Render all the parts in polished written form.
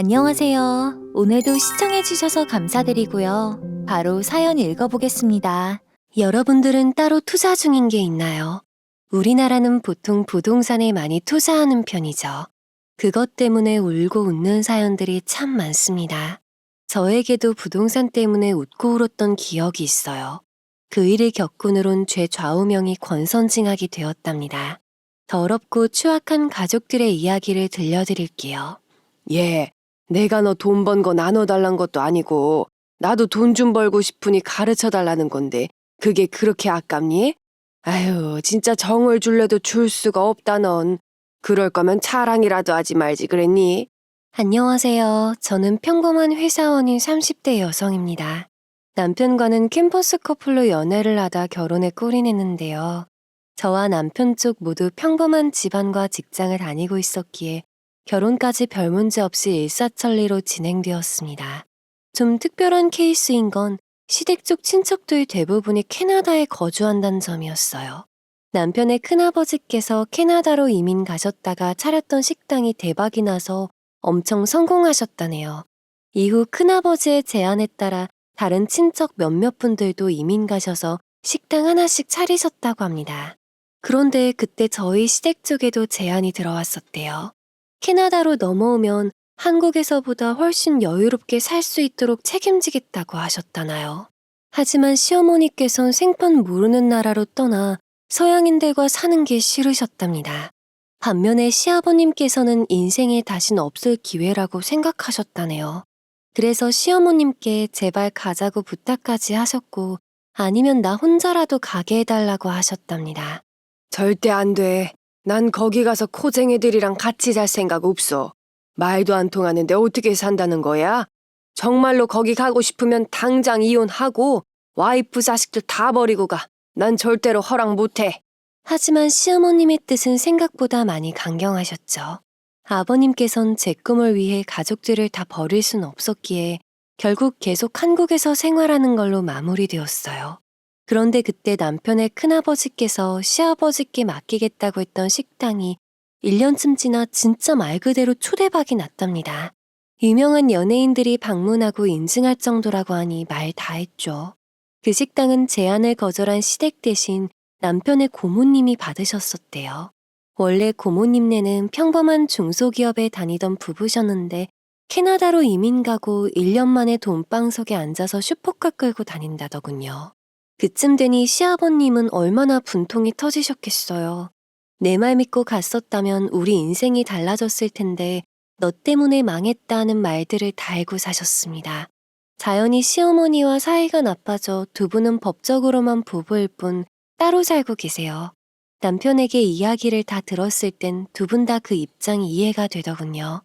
안녕하세요. 오늘도 시청해주셔서 감사드리고요. 바로 사연 읽어보겠습니다. 여러분들은 따로 투자 중인 게 있나요? 우리나라는 보통 부동산에 많이 투자하는 편이죠. 그것 때문에 울고 웃는 사연들이 참 많습니다. 저에게도 부동산 때문에 웃고 울었던 기억이 있어요. 그 일을 겪은 후론 죄좌우명이 권선징악이 되었답니다. 더럽고 추악한 가족들의 이야기를 들려드릴게요. 얘, 내가 너 돈 번 거 나눠달란 것도 아니고 나도 돈 좀 벌고 싶으니 가르쳐달라는 건데 그게 그렇게 아깝니? 아유, 진짜 정을 줄래도 줄 수가 없다 넌. 그럴 거면 자랑이라도 하지 말지 그랬니? 안녕하세요. 저는 평범한 회사원인 30대 여성입니다. 남편과는 캠퍼스 커플로 연애를 하다 결혼에 골인했는데요. 저와 남편 쪽 모두 평범한 집안과 직장을 다니고 있었기에 결혼까지 별 문제 없이 일사천리로 진행되었습니다. 좀 특별한 케이스인 건 시댁 쪽 친척들 대부분이 캐나다에 거주한다는 점이었어요. 남편의 큰아버지께서 캐나다로 이민 가셨다가 차렸던 식당이 대박이 나서 엄청 성공하셨다네요. 이후 큰아버지의 제안에 따라 다른 친척 몇몇 분들도 이민 가셔서 식당 하나씩 차리셨다고 합니다. 그런데 그때 저희 시댁 쪽에도 제안이 들어왔었대요. 캐나다로 넘어오면 한국에서보다 훨씬 여유롭게 살 수 있도록 책임지겠다고 하셨다나요. 하지만 시어머니께선 생판 모르는 나라로 떠나 서양인들과 사는 게 싫으셨답니다. 반면에 시아버님께서는 인생에 다신 없을 기회라고 생각하셨다네요. 그래서 시어머님께 제발 가자고 부탁까지 하셨고 아니면 나 혼자라도 가게 해달라고 하셨답니다. 절대 안 돼. 난 거기 가서 코쟁이들이랑 같이 살 생각 없어. 말도 안 통하는데 어떻게 산다는 거야? 정말로 거기 가고 싶으면 당장 이혼하고 와이프 자식들 다 버리고 가. 난 절대로 허락 못해. 하지만 시어머님의 뜻은 생각보다 많이 강경하셨죠. 아버님께선 제 꿈을 위해 가족들을 다 버릴 순 없었기에 결국 계속 한국에서 생활하는 걸로 마무리되었어요. 그런데 그때 남편의 큰아버지께서 시아버지께 맡기겠다고 했던 식당이 1년쯤 지나 진짜 말 그대로 초대박이 났답니다. 유명한 연예인들이 방문하고 인증할 정도라고 하니 말 다 했죠. 그 식당은 제안을 거절한 시댁 대신 남편의 고모님이 받으셨었대요. 원래 고모님네는 평범한 중소기업에 다니던 부부셨는데 캐나다로 이민 가고 1년 만에 돈방석에 앉아서 슈퍼카 끌고 다닌다더군요. 그쯤 되니 시아버님은 얼마나 분통이 터지셨겠어요. 내 말 믿고 갔었다면 우리 인생이 달라졌을 텐데 너 때문에 망했다는 말들을 달고 사셨습니다. 자연히 시어머니와 사이가 나빠져 두 분은 법적으로만 부부일 뿐 따로 살고 계세요. 남편에게 이야기를 다 들었을 땐 두 분 다 그 입장이 이해가 되더군요.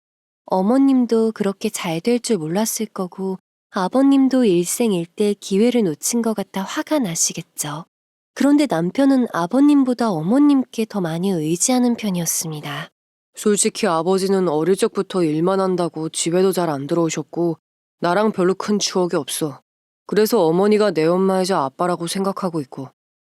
어머님도 그렇게 잘 될 줄 몰랐을 거고 아버님도 일생일대 기회를 놓친 것 같아 화가 나시겠죠. 그런데 남편은 아버님보다 어머님께 더 많이 의지하는 편이었습니다. 솔직히 아버지는 어릴 적부터 일만 한다고 집에도 잘 안 들어오셨고 나랑 별로 큰 추억이 없어. 그래서 어머니가 내 엄마이자 아빠라고 생각하고 있고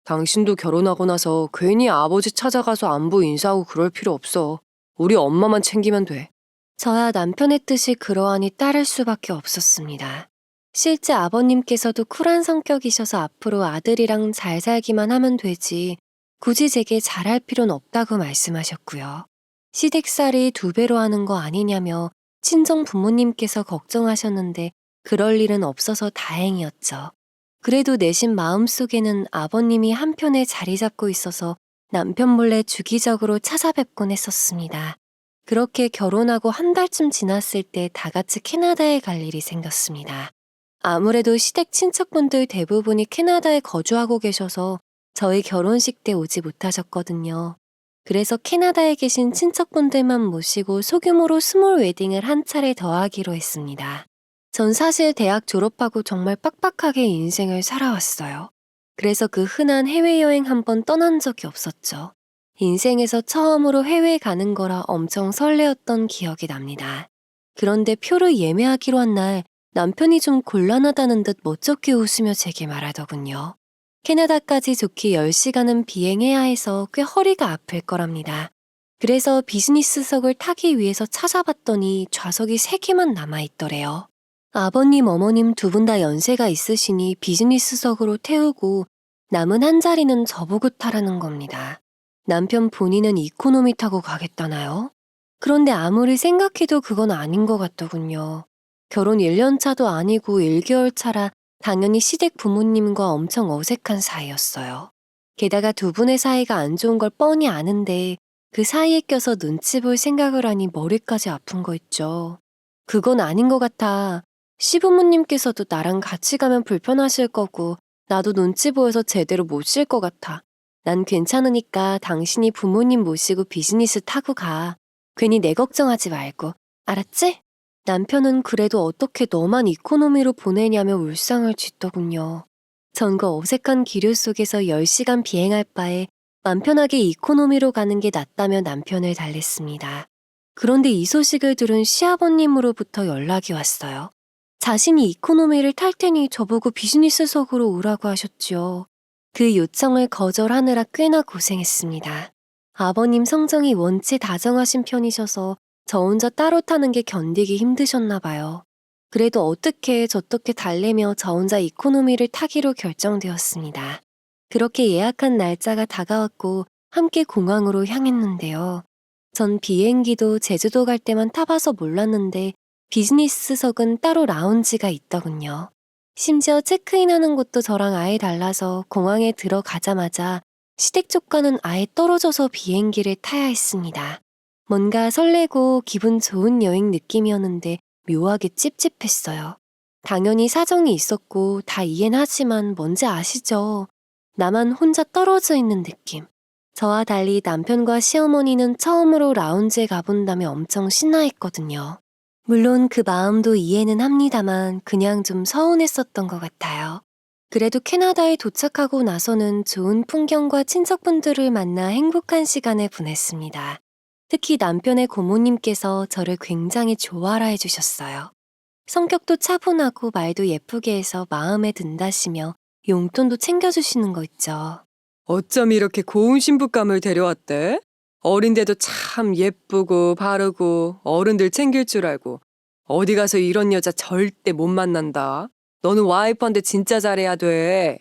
당신도 결혼하고 나서 괜히 아버지 찾아가서 안부 인사하고 그럴 필요 없어. 우리 엄마만 챙기면 돼. 저야 남편의 뜻이 그러하니 따를 수밖에 없었습니다. 실제 아버님께서도 쿨한 성격이셔서 앞으로 아들이랑 잘 살기만 하면 되지 굳이 제게 잘할 필요는 없다고 말씀하셨고요. 시댁살이 2배로 하는 거 아니냐며 친정 부모님께서 걱정하셨는데 그럴 일은 없어서 다행이었죠. 그래도 내심 마음속에는 아버님이 한편에 자리 잡고 있어서 남편 몰래 주기적으로 찾아뵙곤 했었습니다. 그렇게 결혼하고 한 달쯤 지났을 때 다 같이 캐나다에 갈 일이 생겼습니다. 아무래도 시댁 친척분들 대부분이 캐나다에 거주하고 계셔서 저희 결혼식 때 오지 못하셨거든요. 그래서 캐나다에 계신 친척분들만 모시고 소규모로 스몰 웨딩을 한 차례 더 하기로 했습니다. 전 사실 대학 졸업하고 정말 빡빡하게 인생을 살아왔어요. 그래서 그 흔한 해외여행 한번 떠난 적이 없었죠. 인생에서 처음으로 해외에 가는 거라 엄청 설레었던 기억이 납니다. 그런데 표를 예매하기로 한 날 남편이 좀 곤란하다는 듯 멋쩍게 웃으며 제게 말하더군요. 캐나다까지 좋게 10시간은 비행해야 해서 꽤 허리가 아플 거랍니다. 그래서 비즈니스석을 타기 위해서 찾아봤더니 좌석이 3개만 남아있더래요. 아버님, 어머님 두 분 다 연세가 있으시니 비즈니스석으로 태우고 남은 한 자리는 저보고 타라는 겁니다. 남편 본인은 이코노미 타고 가겠다나요? 그런데 아무리 생각해도 그건 아닌 것 같더군요. 결혼 1년 차도 아니고 1개월 차라 당연히 시댁 부모님과 엄청 어색한 사이였어요. 게다가 두 분의 사이가 안 좋은 걸 뻔히 아는데 그 사이에 껴서 눈치 볼 생각을 하니 머리까지 아픈 거 있죠. 그건 아닌 것 같아. 시부모님께서도 나랑 같이 가면 불편하실 거고 나도 눈치 보여서 제대로 못 쉴 것 같아. 난 괜찮으니까 당신이 부모님 모시고 비즈니스 타고 가. 괜히 내 걱정하지 말고. 알았지? 남편은 그래도 어떻게 너만 이코노미로 보내냐며 울상을 짓더군요. 전 그 어색한 기류 속에서 10시간 비행할 바에 맘 편하게 이코노미로 가는 게 낫다며 남편을 달랬습니다. 그런데 이 소식을 들은 시아버님으로부터 연락이 왔어요. 자신이 이코노미를 탈 테니 저보고 비즈니스석으로 오라고 하셨지요. 그 요청을 거절하느라 꽤나 고생했습니다. 아버님 성정이 원체 다정하신 편이셔서 저 혼자 따로 타는 게 견디기 힘드셨나 봐요. 그래도 어떻게 저떻게 달래며 저 혼자 이코노미를 타기로 결정되었습니다. 그렇게 예약한 날짜가 다가왔고 함께 공항으로 향했는데요. 전 비행기도 제주도 갈 때만 타봐서 몰랐는데 비즈니스석은 따로 라운지가 있더군요. 심지어 체크인하는 곳도 저랑 아예 달라서 공항에 들어가자마자 시댁 쪽과는 아예 떨어져서 비행기를 타야 했습니다. 뭔가 설레고 기분 좋은 여행 느낌이었는데 묘하게 찝찝했어요. 당연히 사정이 있었고 다 이해는 하지만 뭔지 아시죠? 나만 혼자 떨어져 있는 느낌. 저와 달리 남편과 시어머니는 처음으로 라운지에 가본다며 엄청 신나했거든요. 물론 그 마음도 이해는 합니다만 그냥 좀 서운했었던 것 같아요. 그래도 캐나다에 도착하고 나서는 좋은 풍경과 친척분들을 만나 행복한 시간을 보냈습니다. 특히 남편의 고모님께서 저를 굉장히 좋아라 해주셨어요. 성격도 차분하고 말도 예쁘게 해서 마음에 든다시며 용돈도 챙겨주시는 거 있죠. 어쩜 이렇게 고운 신부감을 데려왔대? 어린데도 참 예쁘고 바르고 어른들 챙길 줄 알고. 어디 가서 이런 여자 절대 못 만난다. 너는 와이프한테 진짜 잘해야 돼.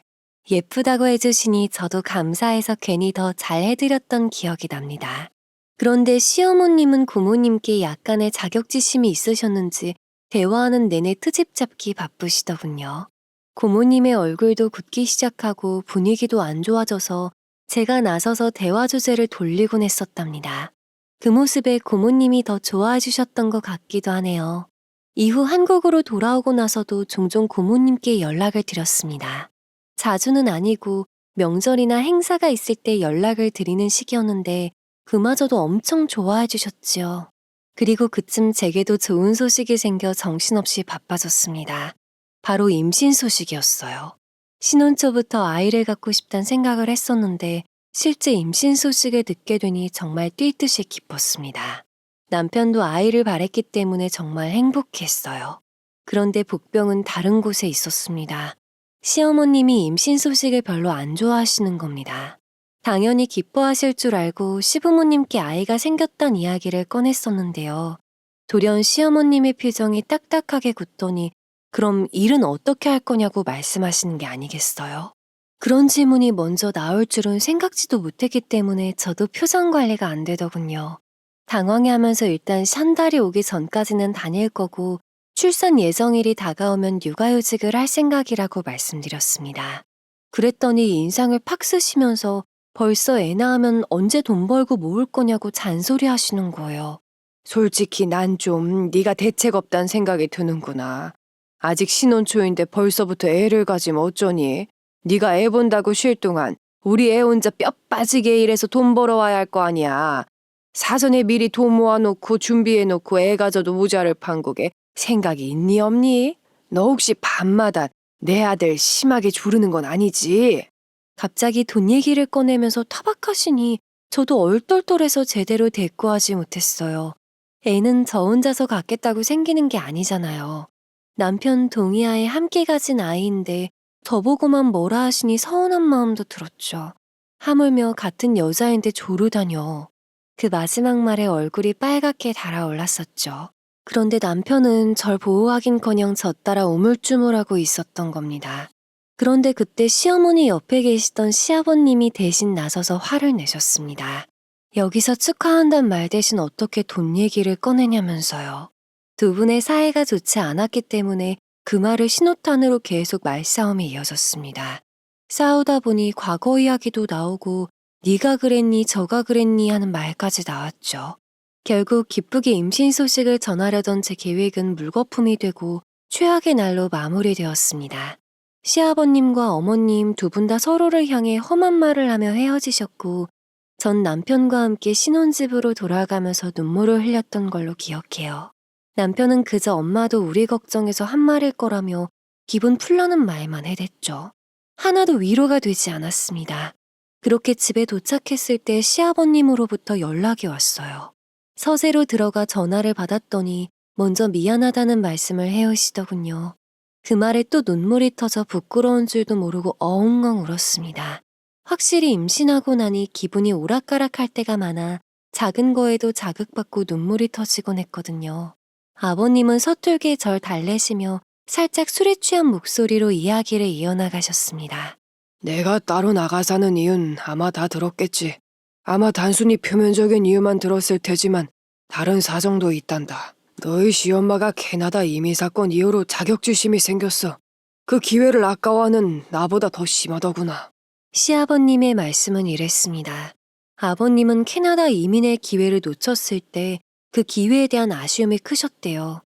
예쁘다고 해주시니 저도 감사해서 괜히 더 잘해드렸던 기억이 납니다. 그런데 시어머님은 고모님께 약간의 자격지심이 있으셨는지 대화하는 내내 트집 잡기 바쁘시더군요. 고모님의 얼굴도 굳기 시작하고 분위기도 안 좋아져서 제가 나서서 대화 주제를 돌리곤 했었답니다. 그 모습에 고모님이 더 좋아해 주셨던 것 같기도 하네요. 이후 한국으로 돌아오고 나서도 종종 고모님께 연락을 드렸습니다. 자주는 아니고 명절이나 행사가 있을 때 연락을 드리는 시기였는데 그마저도 엄청 좋아해 주셨지요. 그리고 그쯤 제게도 좋은 소식이 생겨 정신없이 바빠졌습니다. 바로 임신 소식이었어요. 신혼 초부터 아이를 갖고 싶단 생각을 했었는데 실제 임신 소식을 듣게 되니 정말 뛸 듯이 기뻤습니다. 남편도 아이를 바랬기 때문에 정말 행복했어요. 그런데 복병은 다른 곳에 있었습니다. 시어머님이 임신 소식을 별로 안 좋아하시는 겁니다. 당연히 기뻐하실 줄 알고 시부모님께 아이가 생겼단 이야기를 꺼냈었는데요. 돌연 시어머님의 표정이 딱딱하게 굳더니 그럼 일은 어떻게 할 거냐고 말씀하시는 게 아니겠어요? 그런 질문이 먼저 나올 줄은 생각지도 못했기 때문에 저도 표정 관리가 안 되더군요. 당황해하면서 일단 한 달이 오기 전까지는 다닐 거고 출산 예정일이 다가오면 육아휴직을 할 생각이라고 말씀드렸습니다. 그랬더니 인상을 팍 쓰시면서 벌써 애 낳으면 언제 돈 벌고 모을 거냐고 잔소리 하시는 거예요. 솔직히 난 좀 네가 대책 없단 생각이 드는구나. 아직 신혼 초인데 벌써부터 애를 가지면 어쩌니? 네가 애 본다고 쉴 동안 우리 애 혼자 뼈 빠지게 일해서 돈 벌어와야 할 거 아니야. 사전에 미리 돈 모아놓고 준비해놓고 애 가져도 모자랄 판국에 생각이 있니 없니? 너 혹시 밤마다 내 아들 심하게 조르는 건 아니지? 갑자기 돈 얘기를 꺼내면서 타박하시니 저도 얼떨떨해서 제대로 대꾸하지 못했어요. 애는 저 혼자서 갖겠다고 생기는 게 아니잖아요. 남편 동의하에 함께 가진 아이인데 저보고만 뭐라 하시니 서운한 마음도 들었죠. 하물며 같은 여자인데 조르다뇨. 그 마지막 말에 얼굴이 빨갛게 달아올랐었죠. 그런데 남편은 절 보호하긴커녕 저 따라 우물쭈물하고 있었던 겁니다. 그런데 그때 시어머니 옆에 계시던 시아버님이 대신 나서서 화를 내셨습니다. 여기서 축하한단 말 대신 어떻게 돈 얘기를 꺼내냐면서요. 두 분의 사이가 좋지 않았기 때문에 그 말을 신호탄으로 계속 말싸움이 이어졌습니다. 싸우다 보니 과거 이야기도 나오고 네가 그랬니 저가 그랬니 하는 말까지 나왔죠. 결국 기쁘게 임신 소식을 전하려던 제 계획은 물거품이 되고 최악의 날로 마무리되었습니다. 시아버님과 어머님 두 분 다 서로를 향해 험한 말을 하며 헤어지셨고 전 남편과 함께 신혼집으로 돌아가면서 눈물을 흘렸던 걸로 기억해요. 남편은 그저 엄마도 우리 걱정해서 한 말일 거라며 기분 풀라는 말만 해댔죠. 하나도 위로가 되지 않았습니다. 그렇게 집에 도착했을 때 시아버님으로부터 연락이 왔어요. 서재로 들어가 전화를 받았더니 먼저 미안하다는 말씀을 해오시더군요. 그 말에 또 눈물이 터져 부끄러운 줄도 모르고 어웅엉 울었습니다. 확실히 임신하고 나니 기분이 오락가락할 때가 많아 작은 거에도 자극받고 눈물이 터지곤 했거든요. 아버님은 서툴게 절 달래시며 살짝 술에 취한 목소리로 이야기를 이어나가셨습니다. 내가 따로 나가 사는 이유는 아마 다 들었겠지. 아마 단순히 표면적인 이유만 들었을 테지만 다른 사정도 있단다. 너희 시엄마가 캐나다 이민 사건 이후로 자격지심이 생겼어. 그 기회를 아까워하는 나보다 더 심하더구나. 시아버님의 말씀은 이랬습니다. 아버님은 캐나다 이민의 기회를 놓쳤을 때 그 기회에 대한 아쉬움이 크셨대요.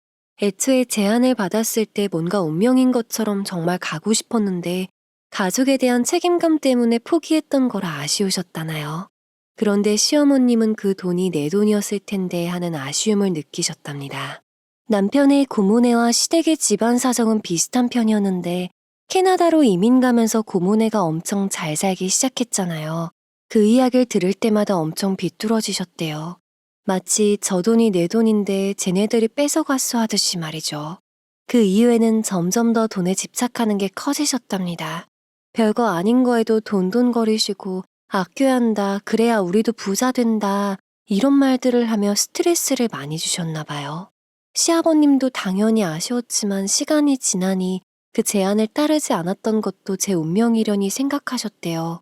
애초에 제안을 받았을 때 뭔가 운명인 것처럼 정말 가고 싶었는데 가족에 대한 책임감 때문에 포기했던 거라 아쉬우셨다나요. 그런데 시어머님은 그 돈이 내 돈이었을 텐데 하는 아쉬움을 느끼셨답니다. 남편의 고모네와 시댁의 집안 사정은 비슷한 편이었는데 캐나다로 이민 가면서 고모네가 엄청 잘 살기 시작했잖아요. 그 이야기를 들을 때마다 엄청 비뚤어지셨대요. 마치 저 돈이 내 돈인데 쟤네들이 뺏어갔어 하듯이 말이죠. 그 이후에는 점점 더 돈에 집착하는 게 커지셨답니다. 별거 아닌 거에도 돈돈거리시고 아껴야 한다, 그래야 우리도 부자 된다 이런 말들을 하며 스트레스를 많이 주셨나 봐요. 시아버님도 당연히 아쉬웠지만 시간이 지나니 그 제안을 따르지 않았던 것도 제 운명이려니 생각하셨대요.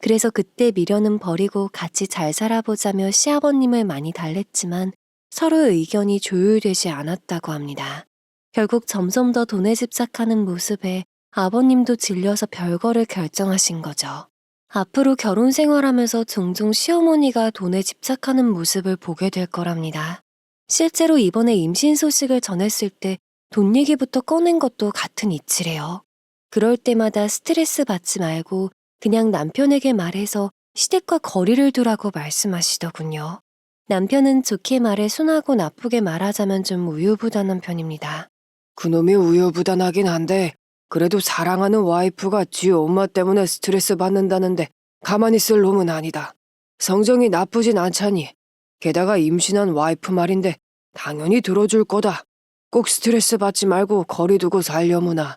그래서 그때 미련은 버리고 같이 잘 살아보자며 시아버님을 많이 달랬지만 서로의 의견이 조율되지 않았다고 합니다. 결국 점점 더 돈에 집착하는 모습에 아버님도 질려서 별거를 결정하신 거죠. 앞으로 결혼 생활하면서 종종 시어머니가 돈에 집착하는 모습을 보게 될 거랍니다. 실제로 이번에 임신 소식을 전했을 때 돈 얘기부터 꺼낸 것도 같은 이치래요. 그럴 때마다 스트레스 받지 말고 그냥 남편에게 말해서 시댁과 거리를 두라고 말씀하시더군요. 남편은 좋게 말해 순하고 나쁘게 말하자면 좀 우유부단한 편입니다. 그놈이 우유부단하긴 한데 그래도 사랑하는 와이프가 지 엄마 때문에 스트레스 받는다는데 가만히 있을 놈은 아니다. 성정이 나쁘진 않자니. 게다가 임신한 와이프 말인데 당연히 들어줄 거다. 꼭 스트레스 받지 말고 거리 두고 살려무나.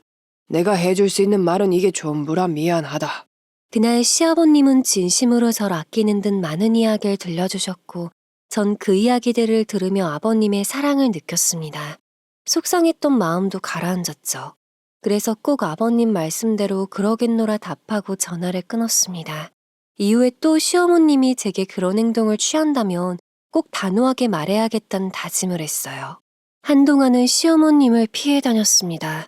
내가 해줄 수 있는 말은 이게 전부라 미안하다. 그날 시아버님은 진심으로 절 아끼는 듯 많은 이야기를 들려주셨고 전 그 이야기들을 들으며 아버님의 사랑을 느꼈습니다. 속상했던 마음도 가라앉았죠. 그래서 꼭 아버님 말씀대로 그러겠노라 답하고 전화를 끊었습니다. 이후에 또 시어머님이 제게 그런 행동을 취한다면 꼭 단호하게 말해야겠다는 다짐을 했어요. 한동안은 시어머님을 피해 다녔습니다.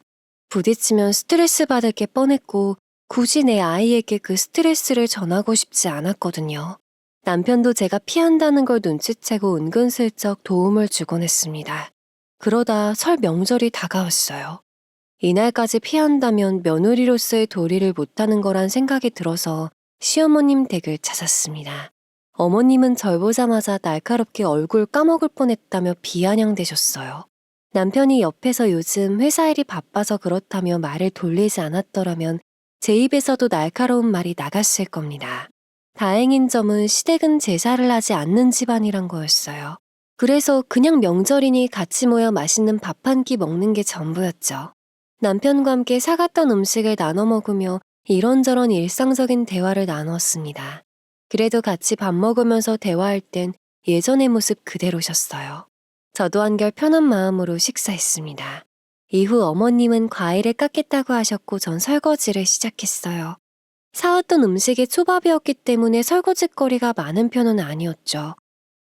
부딪히면 스트레스 받을 게 뻔했고 굳이 내 아이에게 그 스트레스를 전하고 싶지 않았거든요. 남편도 제가 피한다는 걸 눈치채고 은근슬쩍 도움을 주곤 했습니다. 그러다 설 명절이 다가왔어요. 이날까지 피한다면 며느리로서의 도리를 못하는 거란 생각이 들어서 시어머님 댁을 찾았습니다. 어머님은 절 보자마자 날카롭게 얼굴 까먹을 뻔했다며 비아냥대셨어요. 남편이 옆에서 요즘 회사 일이 바빠서 그렇다며 말을 돌리지 않았더라면 제 입에서도 날카로운 말이 나갔을 겁니다. 다행인 점은 시댁은 제사를 하지 않는 집안이란 거였어요. 그래서 그냥 명절이니 같이 모여 맛있는 밥 한 끼 먹는 게 전부였죠. 남편과 함께 사갔던 음식을 나눠 먹으며 이런저런 일상적인 대화를 나눴습니다. 그래도 같이 밥 먹으면서 대화할 땐 예전의 모습 그대로셨어요. 저도 한결 편한 마음으로 식사했습니다. 이후 어머님은 과일을 깎겠다고 하셨고 전 설거지를 시작했어요. 사왔던 음식이 초밥이었기 때문에 설거지거리가 많은 편은 아니었죠.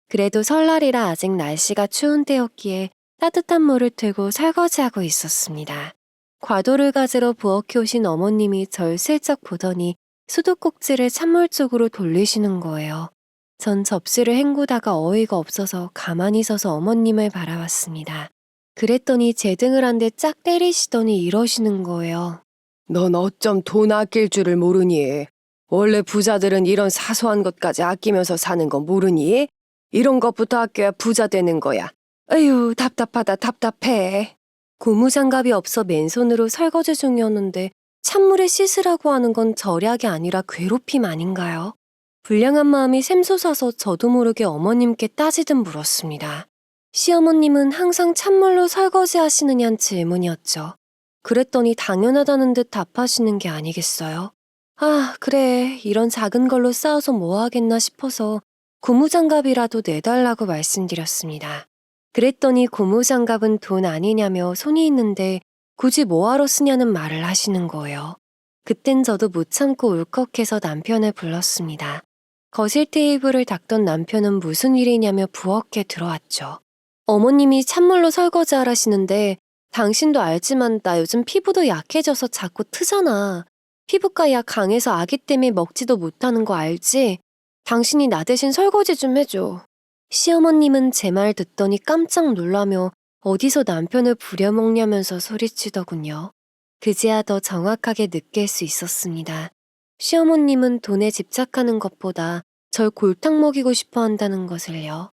그래도 설날이라 아직 날씨가 추운 때였기에 따뜻한 물을 틀고 설거지하고 있었습니다. 과도를 가지러 부엌에 오신 어머님이 절 슬쩍 보더니 수도꼭지를 찬물 쪽으로 돌리시는 거예요. 전 접시를 헹구다가 어이가 없어서 가만히 서서 어머님을 바라봤습니다. 그랬더니 제 등을 한 대 짝 때리시더니 이러시는 거예요. 넌 어쩜 돈 아낄 줄을 모르니? 원래 부자들은 이런 사소한 것까지 아끼면서 사는 거 모르니? 이런 것부터 아껴야 부자 되는 거야. 에휴, 답답하다, 답답해. 고무장갑이 없어 맨손으로 설거지 중이었는데 찬물에 씻으라고 하는 건 절약이 아니라 괴롭힘 아닌가요? 불량한 마음이 샘솟아서 저도 모르게 어머님께 따지듯 물었습니다. 시어머님은 항상 찬물로 설거지 하시느냐는 질문이었죠. 그랬더니 당연하다는 듯 답하시는 게 아니겠어요? 아, 그래. 이런 작은 걸로 싸워서 뭐 하겠나 싶어서 고무장갑이라도 내달라고 말씀드렸습니다. 그랬더니 고무장갑은 돈 아니냐며 손이 있는데 굳이 뭐하러 쓰냐는 말을 하시는 거예요. 그땐 저도 못 참고 울컥해서 남편을 불렀습니다. 거실 테이블을 닦던 남편은 무슨 일이냐며 부엌에 들어왔죠. 어머님이 찬물로 설거지 하라시는데 당신도 알지만 나 요즘 피부도 약해져서 자꾸 트잖아. 피부과 약 강해서 아기 때문에 먹지도 못하는 거 알지? 당신이 나 대신 설거지 좀 해줘. 시어머님은 제 말 듣더니 깜짝 놀라며 어디서 남편을 부려먹냐면서 소리치더군요. 그제야 더 정확하게 느낄 수 있었습니다. 시어머님은 돈에 집착하는 것보다 절 골탕 먹이고 싶어 한다는 것을요.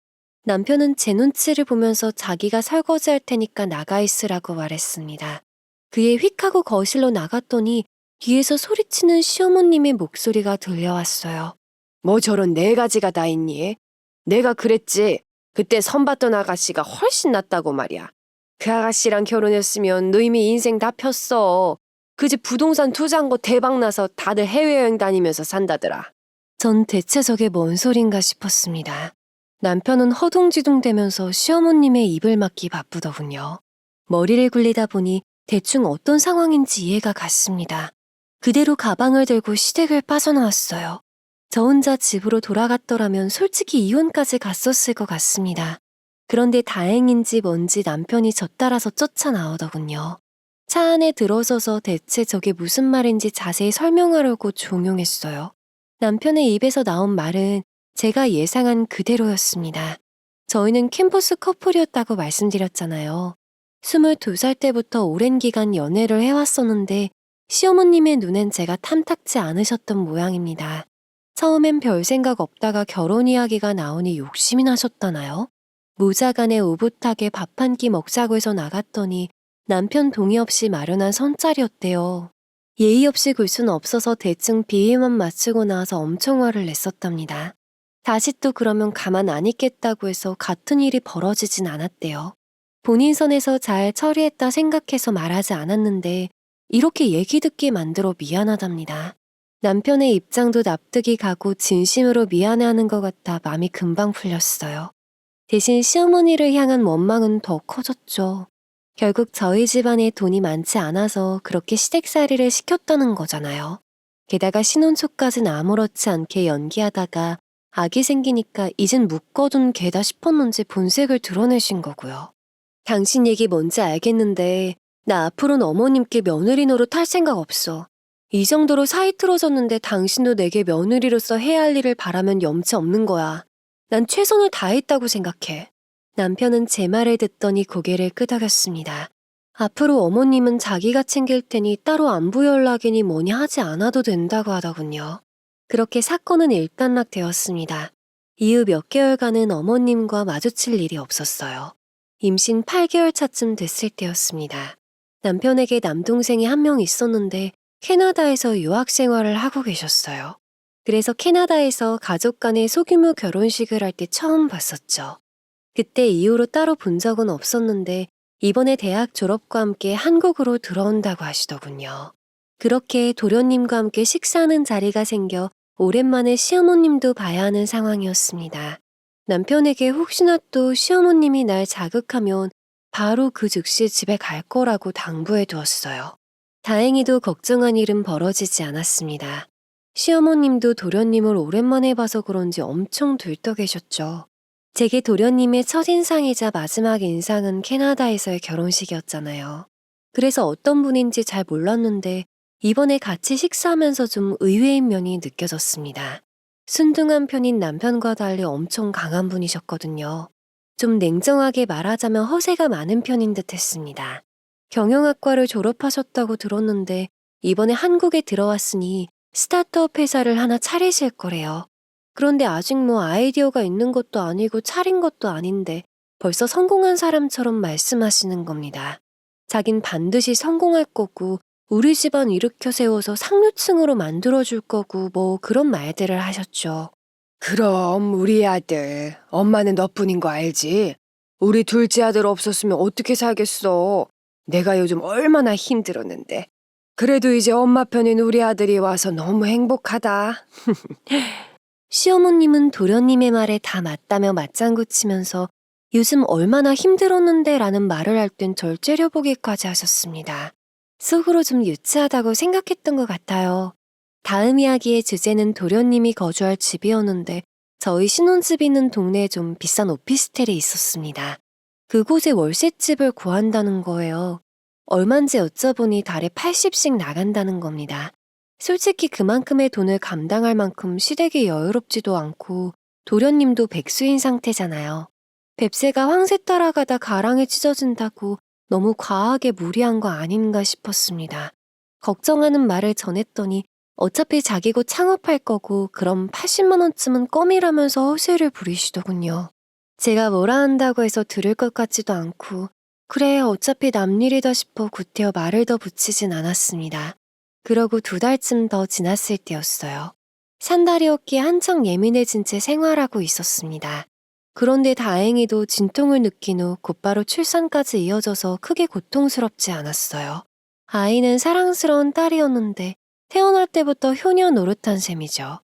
남편은 제 눈치를 보면서 자기가 설거지할 테니까 나가 있으라고 말했습니다. 그에 휙 하고 거실로 나갔더니 뒤에서 소리치는 시어머님의 목소리가 들려왔어요. 뭐 저런 네 가지가 다 있니? 내가 그랬지. 그때 선봤던 아가씨가 훨씬 낫다고 말이야. 그 아가씨랑 결혼했으면 너 이미 인생 다 폈어. 그 집 부동산 투자한 거 대박나서 다들 해외여행 다니면서 산다더라. 전 대체 저게 뭔 소린가 싶었습니다. 남편은 허둥지둥대면서 시어머님의 입을 막기 바쁘더군요. 머리를 굴리다 보니 대충 어떤 상황인지 이해가 갔습니다. 그대로 가방을 들고 시댁을 빠져나왔어요. 저 혼자 집으로 돌아갔더라면 솔직히 이혼까지 갔었을 것 같습니다. 그런데 다행인지 뭔지 남편이 저 따라서 쫓아나오더군요. 차 안에 들어서서 대체 저게 무슨 말인지 자세히 설명하려고 종용했어요. 남편의 입에서 나온 말은 제가 예상한 그대로였습니다. 저희는 캠퍼스 커플이었다고 말씀드렸잖아요. 22살 때부터 오랜 기간 연애를 해왔었는데 시어머님의 눈엔 제가 탐탁지 않으셨던 모양입니다. 처음엔 별 생각 없다가 결혼 이야기가 나오니 욕심이 나셨다나요? 모자간에 오붓하게 밥 한 끼 먹자고 해서 나갔더니 남편 동의 없이 마련한 선짜리였대요. 예의 없이 굴 수는 없어서 대충 비위만 맞추고 나와서 엄청 화를 냈었답니다. 다시 또 그러면 가만 안 있겠다고 해서 같은 일이 벌어지진 않았대요. 본인 선에서 잘 처리했다 생각해서 말하지 않았는데 이렇게 얘기 듣게 만들어 미안하답니다. 남편의 입장도 납득이 가고 진심으로 미안해하는 것 같아 마음이 금방 풀렸어요. 대신 시어머니를 향한 원망은 더 커졌죠. 결국 저희 집안에 돈이 많지 않아서 그렇게 시댁살이를 시켰다는 거잖아요. 게다가 신혼초까진 아무렇지 않게 연기하다가 아기 생기니까 이젠 묶어둔 개다 싶었는지 본색을 드러내신 거고요. 당신 얘기 뭔지 알겠는데 나 앞으로는 어머님께 며느리 노릇 할 생각 없어. 이 정도로 사이 틀어졌는데 당신도 내게 며느리로서 해야 할 일을 바라면 염치 없는 거야. 난 최선을 다했다고 생각해. 남편은 제 말을 듣더니 고개를 끄덕였습니다. 앞으로 어머님은 자기가 챙길 테니 따로 안부 연락이니 뭐니 하지 않아도 된다고 하더군요. 그렇게 사건은 일단락되었습니다. 이후 몇 개월간은 어머님과 마주칠 일이 없었어요. 임신 8개월 차쯤 됐을 때였습니다. 남편에게 남동생이 한 명 있었는데 캐나다에서 유학 생활을 하고 계셨어요. 그래서 캐나다에서 가족 간의 소규모 결혼식을 할 때 처음 봤었죠. 그때 이후로 따로 본 적은 없었는데 이번에 대학 졸업과 함께 한국으로 들어온다고 하시더군요. 그렇게 도련님과 함께 식사하는 자리가 생겨 오랜만에 시어머님도 봐야 하는 상황이었습니다. 남편에게 혹시나 또 시어머님이 날 자극하면 바로 그 즉시 집에 갈 거라고 당부해 두었어요. 다행히도 걱정한 일은 벌어지지 않았습니다. 시어머님도 도련님을 오랜만에 봐서 그런지 엄청 들떠 계셨죠. 제게 도련님의 첫인상이자 마지막 인상은 캐나다에서의 결혼식이었잖아요. 그래서 어떤 분인지 잘 몰랐는데 이번에 같이 식사하면서 좀 의외인 면이 느껴졌습니다. 순둥한 편인 남편과 달리 엄청 강한 분이셨거든요. 좀 냉정하게 말하자면 허세가 많은 편인 듯 했습니다. 경영학과를 졸업하셨다고 들었는데 이번에 한국에 들어왔으니 스타트업 회사를 하나 차리실 거래요. 그런데 아직 뭐 아이디어가 있는 것도 아니고 차린 것도 아닌데 벌써 성공한 사람처럼 말씀하시는 겁니다. 자긴 반드시 성공할 거고 우리 집안 일으켜 세워서 상류층으로 만들어줄 거고 뭐 그런 말들을 하셨죠. 그럼 우리 아들, 엄마는 너뿐인 거 알지? 우리 둘째 아들 없었으면 어떻게 살겠어? 내가 요즘 얼마나 힘들었는데. 그래도 이제 엄마 편인 우리 아들이 와서 너무 행복하다. 시어머님은 도련님의 말에 다 맞다며 맞장구 치면서 요즘 얼마나 힘들었는데 라는 말을 할 땐 절 째려보기까지 하셨습니다. 속으로 좀 유치하다고 생각했던 것 같아요. 다음 이야기의 주제는 도련님이 거주할 집이었는데 저희 신혼집 있는 동네에 좀 비싼 오피스텔이 있었습니다. 그곳에 월세집을 구한다는 거예요. 얼만지 여쭤보니 달에 80씩 나간다는 겁니다. 솔직히 그만큼의 돈을 감당할 만큼 시댁이 여유롭지도 않고 도련님도 백수인 상태잖아요. 뱁새가 황새 따라가다 가랑이 찢어진다고 너무 과하게 무리한 거 아닌가 싶었습니다. 걱정하는 말을 전했더니 어차피 자기 곧 창업할 거고 그럼 80만 원쯤은 껌이라면서 허세를 부리시더군요. 제가 뭐라 한다고 해서 들을 것 같지도 않고 그래 어차피 남일이다 싶어 구태여 말을 더 붙이진 않았습니다. 그러고 2달쯤 더 지났을 때였어요. 산달이었기에 한창 예민해진 채 생활하고 있었습니다. 그런데 다행히도 진통을 느낀 후 곧바로 출산까지 이어져서 크게 고통스럽지 않았어요. 아이는 사랑스러운 딸이었는데 태어날 때부터 효녀 노릇한 셈이죠.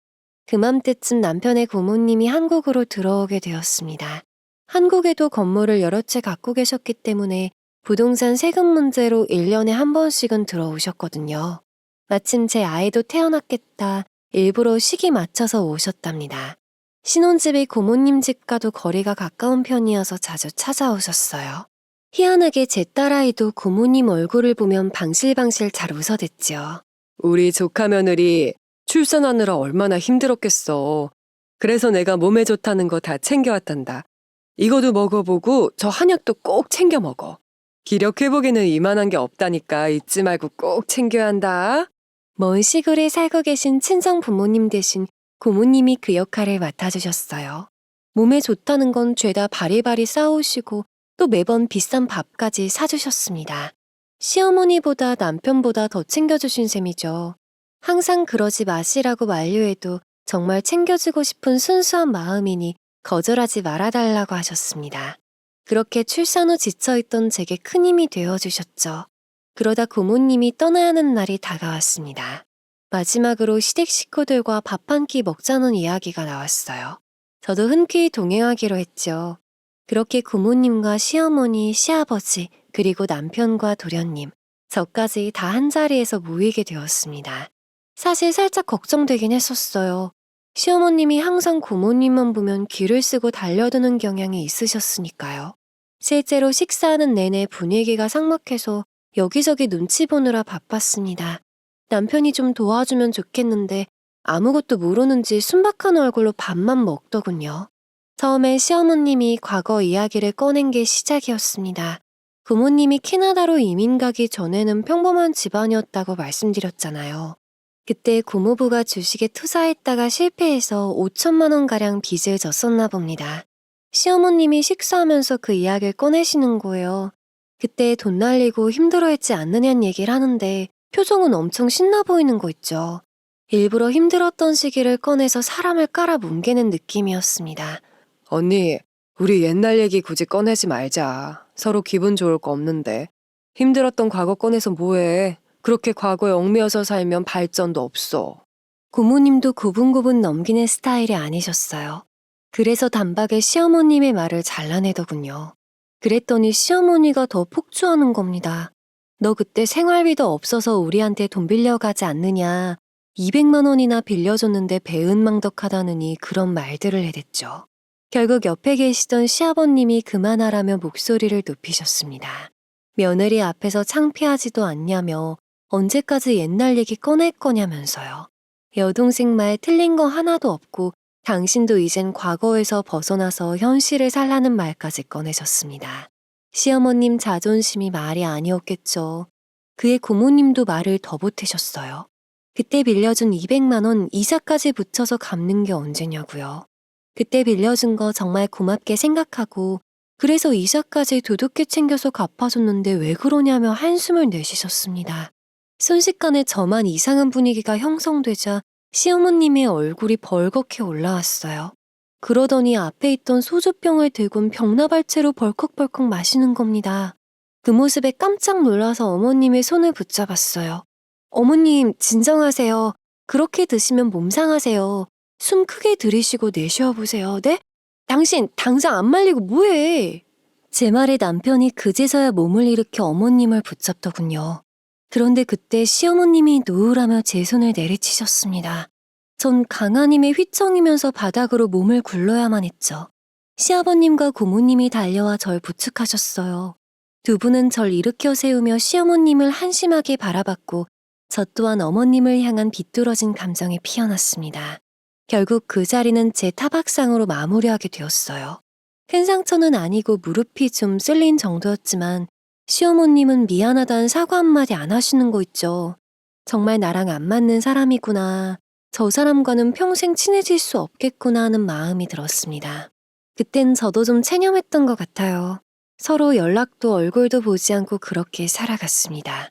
그맘때쯤 남편의 고모님이 한국으로 들어오게 되었습니다. 한국에도 건물을 여러 채 갖고 계셨기 때문에 부동산 세금 문제로 1년에 한 번씩은 들어오셨거든요. 마침 제 아이도 태어났겠다 일부러 시기 맞춰서 오셨답니다. 신혼집이 고모님 집과도 거리가 가까운 편이어서 자주 찾아오셨어요. 희한하게 제 딸아이도 고모님 얼굴을 보면 방실방실 잘 웃어댔죠. 우리 조카 며느리 출산하느라 얼마나 힘들었겠어. 그래서 내가 몸에 좋다는 거 다 챙겨왔단다. 이거도 먹어보고 저 한약도 꼭 챙겨 먹어. 기력 회복에는 이만한 게 없다니까 잊지 말고 꼭 챙겨야 한다. 먼 시골에 살고 계신 친정 부모님 대신 고모님이 그 역할을 맡아주셨어요. 몸에 좋다는 건 죄다 바리바리 싸우시고 또 매번 비싼 밥까지 사주셨습니다. 시어머니보다 남편보다 더 챙겨주신 셈이죠. 항상 그러지 마시라고 만류해도 정말 챙겨주고 싶은 순수한 마음이니 거절하지 말아달라고 하셨습니다. 그렇게 출산 후 지쳐있던 제게 큰 힘이 되어주셨죠. 그러다 고모님이 떠나야 하는 날이 다가왔습니다. 마지막으로 시댁 식구들과 밥 한 끼 먹자는 이야기가 나왔어요. 저도 흔쾌히 동행하기로 했죠. 그렇게 고모님과 시어머니, 시아버지, 그리고 남편과 도련님, 저까지 다 한자리에서 모이게 되었습니다. 사실 살짝 걱정되긴 했었어요. 시어머님이 항상 고모님만 보면 귀를 쓰고 달려드는 경향이 있으셨으니까요. 실제로 식사하는 내내 분위기가 삭막해서 여기저기 눈치 보느라 바빴습니다. 남편이 좀 도와주면 좋겠는데 아무것도 모르는지 순박한 얼굴로 밥만 먹더군요. 처음엔 시어머님이 과거 이야기를 꺼낸 게 시작이었습니다. 부모님이 캐나다로 이민 가기 전에는 평범한 집안이었다고 말씀드렸잖아요. 그때 고모부가 주식에 투자했다가 실패해서 5천만 원가량 빚을 졌었나 봅니다. 시어머님이 식사하면서 그 이야기를 꺼내시는 거예요. 그때 돈 날리고 힘들어했지 않느냐는 얘기를 하는데 표정은 엄청 신나 보이는 거 있죠. 일부러 힘들었던 시기를 꺼내서 사람을 깔아뭉개는 느낌이었습니다. 언니, 우리 옛날 얘기 굳이 꺼내지 말자. 서로 기분 좋을 거 없는데. 힘들었던 과거 꺼내서 뭐해. 그렇게 과거에 얽매여서 살면 발전도 없어. 고모님도 고분고분 넘기는 스타일이 아니셨어요. 그래서 단박에 시어머님의 말을 잘라내더군요. 그랬더니 시어머니가 더 폭주하는 겁니다. 너 그때 생활비도 없어서 우리한테 돈 빌려가지 않느냐. 200만 원이나 빌려줬는데 배은망덕하다느니 그런 말들을 해댔죠. 결국 옆에 계시던 시아버님이 그만하라며 목소리를 높이셨습니다. 며느리 앞에서 창피하지도 않냐며 언제까지 옛날 얘기 꺼낼 거냐면서요. 여동생 말 틀린 거 하나도 없고 당신도 이젠 과거에서 벗어나서 현실을 살라는 말까지 꺼내셨습니다. 시어머님 자존심이 말이 아니었겠죠. 그의 고모님도 말을 더 보태셨어요. 그때 빌려준 200만 원 이자까지 붙여서 갚는 게 언제냐고요. 그때 빌려준 거 정말 고맙게 생각하고 그래서 이자까지 두둑히 챙겨서 갚아줬는데 왜 그러냐며 한숨을 내쉬셨습니다. 순식간에 저만 이상한 분위기가 형성되자 시어머님의 얼굴이 벌겋게 올라왔어요. 그러더니 앞에 있던 소주병을 들곤 병나발채로 벌컥벌컥 마시는 겁니다. 그 모습에 깜짝 놀라서 어머님의 손을 붙잡았어요. 어머님, 진정하세요. 그렇게 드시면 몸 상하세요. 숨 크게 들이쉬고 내쉬어보세요. 네? 당신, 당장 안 말리고 뭐해? 제 말에 남편이 그제서야 몸을 일으켜 어머님을 붙잡더군요. 그런데 그때 시어머님이 노으라며 제 손을 내리치셨습니다. 전 강한 힘에 휘청이면서 바닥으로 몸을 굴러야만 했죠. 시아버님과 고모님이 달려와 절 부축하셨어요. 두 분은 절 일으켜 세우며 시어머님을 한심하게 바라봤고 저 또한 어머님을 향한 비뚤어진 감정이 피어났습니다. 결국 그 자리는 제 타박상으로 마무리하게 되었어요. 큰 상처는 아니고 무릎이 좀 쓸린 정도였지만 시어머님은 미안하다는 사과 한마디 안 하시는 거 있죠. 정말 나랑 안 맞는 사람이구나. 저 사람과는 평생 친해질 수 없겠구나 하는 마음이 들었습니다. 그땐 저도 좀 체념했던 것 같아요. 서로 연락도 얼굴도 보지 않고 그렇게 살아갔습니다.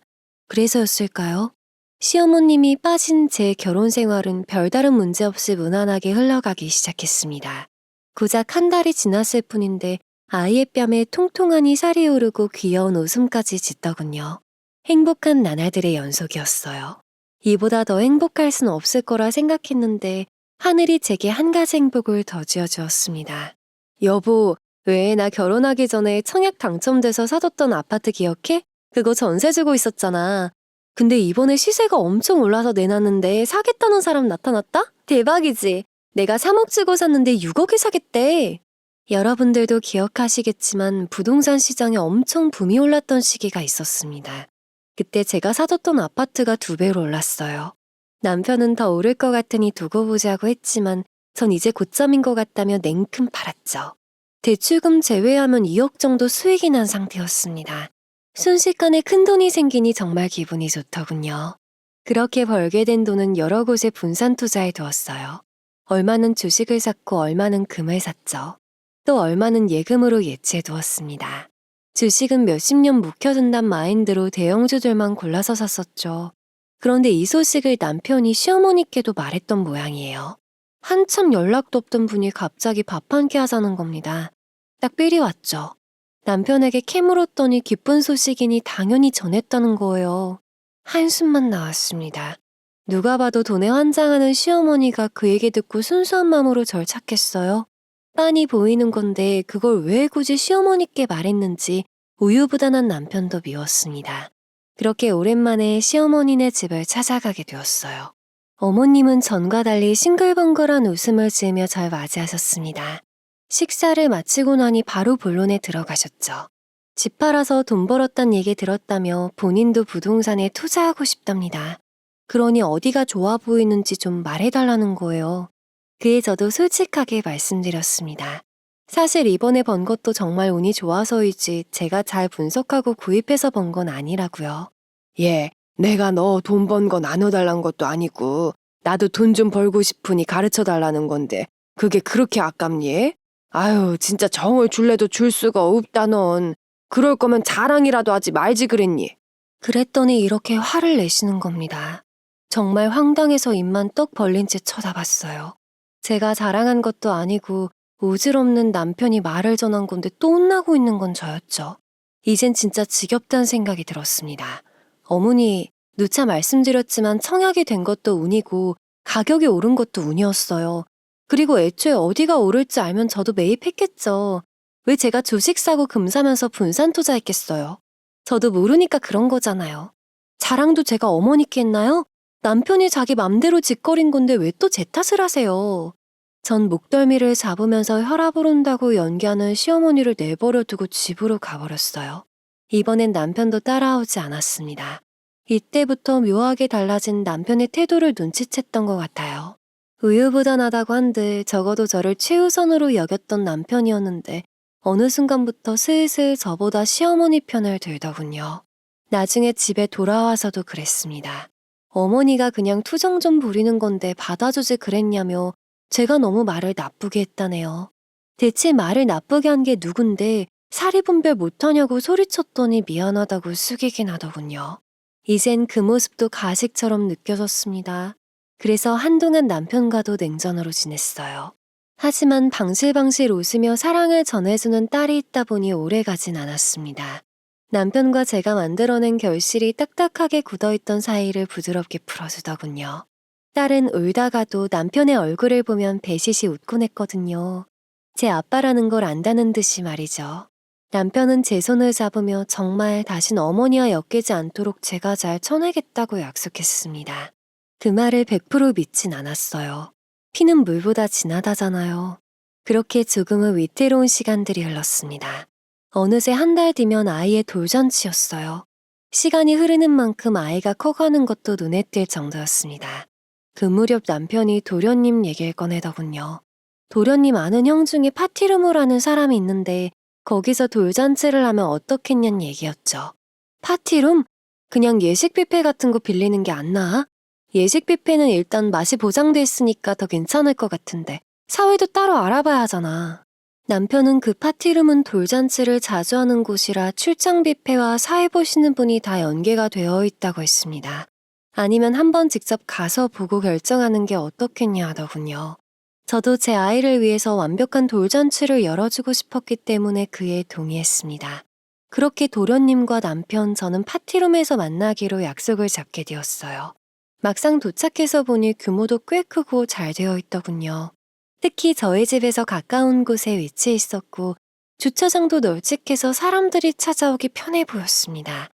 그래서였을까요? 시어머님이 빠진 제 결혼 생활은 별다른 문제 없이 무난하게 흘러가기 시작했습니다. 고작 한 달이 지났을 뿐인데 아이의 뺨에 통통하니 살이 오르고 귀여운 웃음까지 짓더군요. 행복한 나날들의 연속이었어요. 이보다 더 행복할 순 없을 거라 생각했는데 하늘이 제게 한 가지 행복을 더 지어주었습니다. 여보, 왜 나 결혼하기 전에 청약 당첨돼서 사뒀던 아파트 기억해? 그거 전세 주고 있었잖아. 근데 이번에 시세가 엄청 올라서 내놨는데 사겠다는 사람 나타났다? 대박이지? 내가 3억 주고 샀는데 6억에 사겠대. 여러분들도 기억하시겠지만 부동산 시장에 엄청 붐이 올랐던 시기가 있었습니다. 그때 제가 사뒀던 아파트가 2배로 올랐어요. 남편은 더 오를 것 같으니 두고 보자고 했지만 전 이제 고점인 것 같다며 냉큼 팔았죠. 대출금 제외하면 2억 정도 수익이 난 상태였습니다. 순식간에 큰돈이 생기니 정말 기분이 좋더군요. 그렇게 벌게 된 돈은 여러 곳에 분산 투자해 두었어요. 얼마는 주식을 샀고 얼마는 금을 샀죠. 또 얼마는 예금으로 예치해 두었습니다. 주식은 몇십 년 묵혀둔단 마인드로 대형주들만 골라서 샀었죠. 그런데 이 소식을 남편이 시어머니께도 말했던 모양이에요. 한참 연락도 없던 분이 갑자기 밥 한 끼 하자는 겁니다. 딱 삘이 왔죠. 남편에게 캐물었더니 기쁜 소식이니 당연히 전했다는 거예요. 한숨만 나왔습니다. 누가 봐도 돈에 환장하는 시어머니가 그 얘기 듣고 순수한 마음으로 절 찾겠어요? 빤히 보이는 건데 그걸 왜 굳이 시어머니께 말했는지 우유부단한 남편도 미웠습니다. 그렇게 오랜만에 시어머니네 집을 찾아가게 되었어요. 어머님은 전과 달리 싱글벙글한 웃음을 지으며 절 맞이하셨습니다. 식사를 마치고 나니 바로 본론에 들어가셨죠. 집 팔아서 돈 벌었단 얘기 들었다며 본인도 부동산에 투자하고 싶답니다. 그러니 어디가 좋아 보이는지 좀 말해달라는 거예요. 그에 저도 솔직하게 말씀드렸습니다. 사실 이번에 번 것도 정말 운이 좋아서이지 제가 잘 분석하고 구입해서 번 건 아니라고요. 예, 내가 너 돈 번 거 나눠달란 것도 아니고 나도 돈 좀 벌고 싶으니 가르쳐달라는 건데 그게 그렇게 아깝니? 아유, 진짜 정을 줄래도 줄 수가 없다 넌. 그럴 거면 자랑이라도 하지 말지 그랬니? 그랬더니 이렇게 화를 내시는 겁니다. 정말 황당해서 입만 떡 벌린 채 쳐다봤어요. 제가 자랑한 것도 아니고 오질없는 남편이 말을 전한 건데 또 혼나고 있는 건 저였죠. 이젠 진짜 지겹다는 생각이 들었습니다. 어머니, 누차 말씀드렸지만 청약이 된 것도 운이고 가격이 오른 것도 운이었어요. 그리고 애초에 어디가 오를지 알면 저도 매입했겠죠. 왜 제가 주식 사고 금 사면서 분산 투자했겠어요? 저도 모르니까 그런 거잖아요. 자랑도 제가 어머니께 했나요? 남편이 자기 맘대로 짓거린 건데 왜 또 제 탓을 하세요? 전 목덜미를 잡으면서 혈압 오른다고 연기하는 시어머니를 내버려 두고 집으로 가버렸어요. 이번엔 남편도 따라오지 않았습니다. 이때부터 묘하게 달라진 남편의 태도를 눈치챘던 것 같아요. 우유부단하다고 한들 적어도 저를 최우선으로 여겼던 남편이었는데 어느 순간부터 슬슬 저보다 시어머니 편을 들더군요. 나중에 집에 돌아와서도 그랬습니다. 어머니가 그냥 투정 좀 부리는 건데 받아주지 그랬냐며 제가 너무 말을 나쁘게 했다네요. 대체 말을 나쁘게 한 게 누군데 사리 분별 못하냐고 소리쳤더니 미안하다고 숙이긴 하더군요. 이젠 그 모습도 가식처럼 느껴졌습니다. 그래서 한동안 남편과도 냉전으로 지냈어요. 하지만 방실방실 웃으며 사랑을 전해주는 딸이 있다 보니 오래 가진 않았습니다. 남편과 제가 만들어낸 결실이 딱딱하게 굳어있던 사이를 부드럽게 풀어주더군요. 딸은 울다가도 남편의 얼굴을 보면 배시시 웃곤 했거든요. 제 아빠라는 걸 안다는 듯이 말이죠. 남편은 제 손을 잡으며 정말 다신 어머니와 엮이지 않도록 제가 잘 쳐내겠다고 약속했습니다. 그 말을 100% 믿진 않았어요. 피는 물보다 진하다잖아요. 그렇게 조금은 위태로운 시간들이 흘렀습니다. 어느새 한 달 뒤면 아이의 돌잔치였어요. 시간이 흐르는 만큼 아이가 커가는 것도 눈에 띌 정도였습니다. 그 무렵 남편이 도련님 얘기를 꺼내더군요. 도련님 아는 형 중에 파티룸이라는 사람이 있는데 거기서 돌잔치를 하면 어떻겠냐는 얘기였죠. 파티룸? 그냥 예식 뷔페 같은 거 빌리는 게 안 나아? 예식 뷔페는 일단 맛이 보장돼 있으니까 더 괜찮을 것 같은데 사회도 따로 알아봐야 하잖아. 남편은 그 파티룸은 돌잔치를 자주 하는 곳이라 출장 뷔페와 사회 보시는 분이 다 연계가 되어 있다고 했습니다. 아니면 한번 직접 가서 보고 결정하는 게 어떻겠냐 하더군요. 저도 제 아이를 위해서 완벽한 돌잔치를 열어주고 싶었기 때문에 그에 동의했습니다. 그렇게 도련님과 남편, 저는 파티룸에서 만나기로 약속을 잡게 되었어요. 막상 도착해서 보니 규모도 꽤 크고 잘 되어 있더군요. 특히 저희 집에서 가까운 곳에 위치해 있었고 주차장도 널찍해서 사람들이 찾아오기 편해 보였습니다.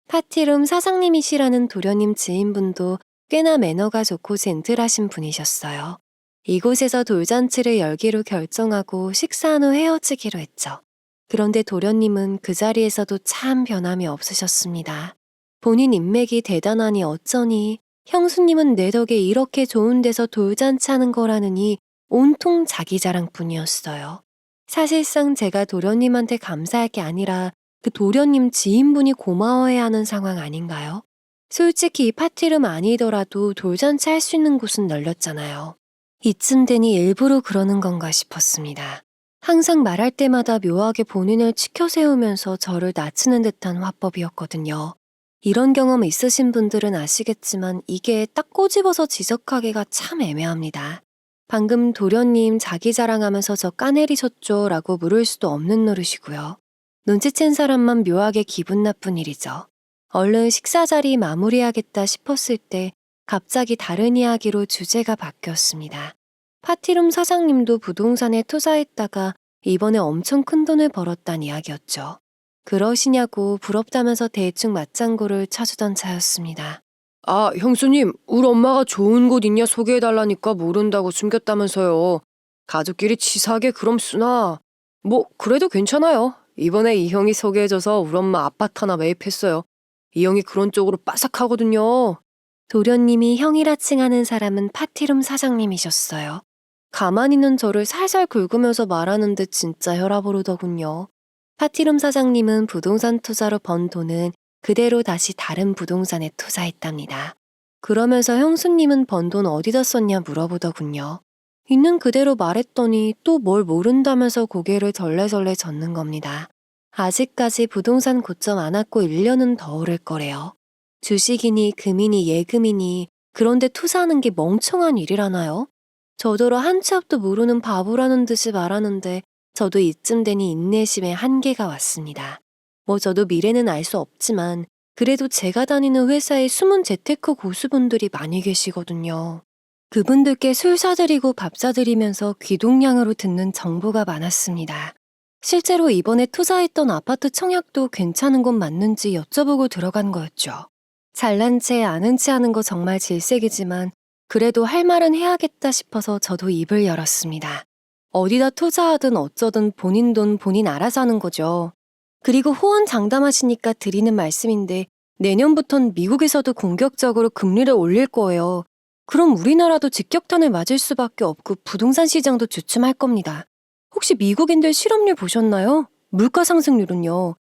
파티룸 사장님이시라는 도련님 지인분도 꽤나 매너가 좋고 젠틀하신 분이셨어요. 이곳에서 돌잔치를 열기로 결정하고 식사한 후 헤어지기로 했죠. 그런데 도련님은 그 자리에서도 참 변함이 없으셨습니다. 본인 인맥이 대단하니 어쩌니 형수님은 내 덕에 이렇게 좋은 데서 돌잔치 하는 거라느니 온통 자기 자랑뿐이었어요. 사실상 제가 도련님한테 감사할 게 아니라 그 도련님 지인분이 고마워해야 하는 상황 아닌가요? 솔직히 이 파티룸 아니더라도 돌잔치 할 수 있는 곳은 널렸잖아요. 이쯤 되니 일부러 그러는 건가 싶었습니다. 항상 말할 때마다 묘하게 본인을 치켜 세우면서 저를 낮추는 듯한 화법이었거든요. 이런 경험 있으신 분들은 아시겠지만 이게 딱 꼬집어서 지적하기가 참 애매합니다. 방금 도련님 자기 자랑하면서 저 까내리셨죠? 라고 물을 수도 없는 노릇이고요. 눈치챈 사람만 묘하게 기분 나쁜 일이죠. 얼른 식사 자리 마무리하겠다 싶었을 때 갑자기 다른 이야기로 주제가 바뀌었습니다. 파티룸 사장님도 부동산에 투자했다가 이번에 엄청 큰 돈을 벌었단 이야기였죠. 그러시냐고 부럽다면서 대충 맞장구를 쳐주던 차였습니다. 아, 형수님, 우리 엄마가 좋은 곳 있냐 소개해달라니까 모른다고 숨겼다면서요. 가족끼리 치사하게 그럼 쓰나? 뭐, 그래도 괜찮아요. 이번에 이 형이 소개해줘서 우리 엄마 아파트 하나 매입했어요. 이 형이 그런 쪽으로 빠삭하거든요. 도련님이 형이라 칭하는 사람은 파티룸 사장님이셨어요. 가만히는 저를 살살 긁으면서 말하는데 진짜 혈압 오르더군요. 파티룸 사장님은 부동산 투자로 번 돈은 그대로 다시 다른 부동산에 투자했답니다. 그러면서 형수님은 번 돈 어디다 썼냐 물어보더군요. 있는 그대로 말했더니 또 뭘 모른다면서 고개를 절레절레 젓는 겁니다. 아직까지 부동산 고점 안 왔고 1년은 더 오를 거래요. 주식이니 금이니 예금이니 그런데 투자하는 게 멍청한 일이라나요? 저더러 한 치 앞도 모르는 바보라는 듯이 말하는데 저도 이쯤 되니 인내심의 한계가 왔습니다. 뭐 저도 미래는 알 수 없지만 그래도 제가 다니는 회사에 숨은 재테크 고수분들이 많이 계시거든요. 그분들께 술 사드리고 밥 사드리면서 귀동냥으로 듣는 정보가 많았습니다. 실제로 이번에 투자했던 아파트 청약도 괜찮은 곳 맞는지 여쭤보고 들어간 거였죠. 잘난 체 아는 체 하는 거 정말 질색이지만 그래도 할 말은 해야겠다 싶어서 저도 입을 열었습니다. 어디다 투자하든 어쩌든 본인 돈 본인 알아서 하는 거죠. 그리고 호언장담하시니까 드리는 말씀인데 내년부턴 미국에서도 공격적으로 금리를 올릴 거예요. 그럼 우리나라도 직격탄을 맞을 수밖에 없고 부동산 시장도 주춤할 겁니다. 혹시 미국인들 실업률 보셨나요? 물가 상승률은요?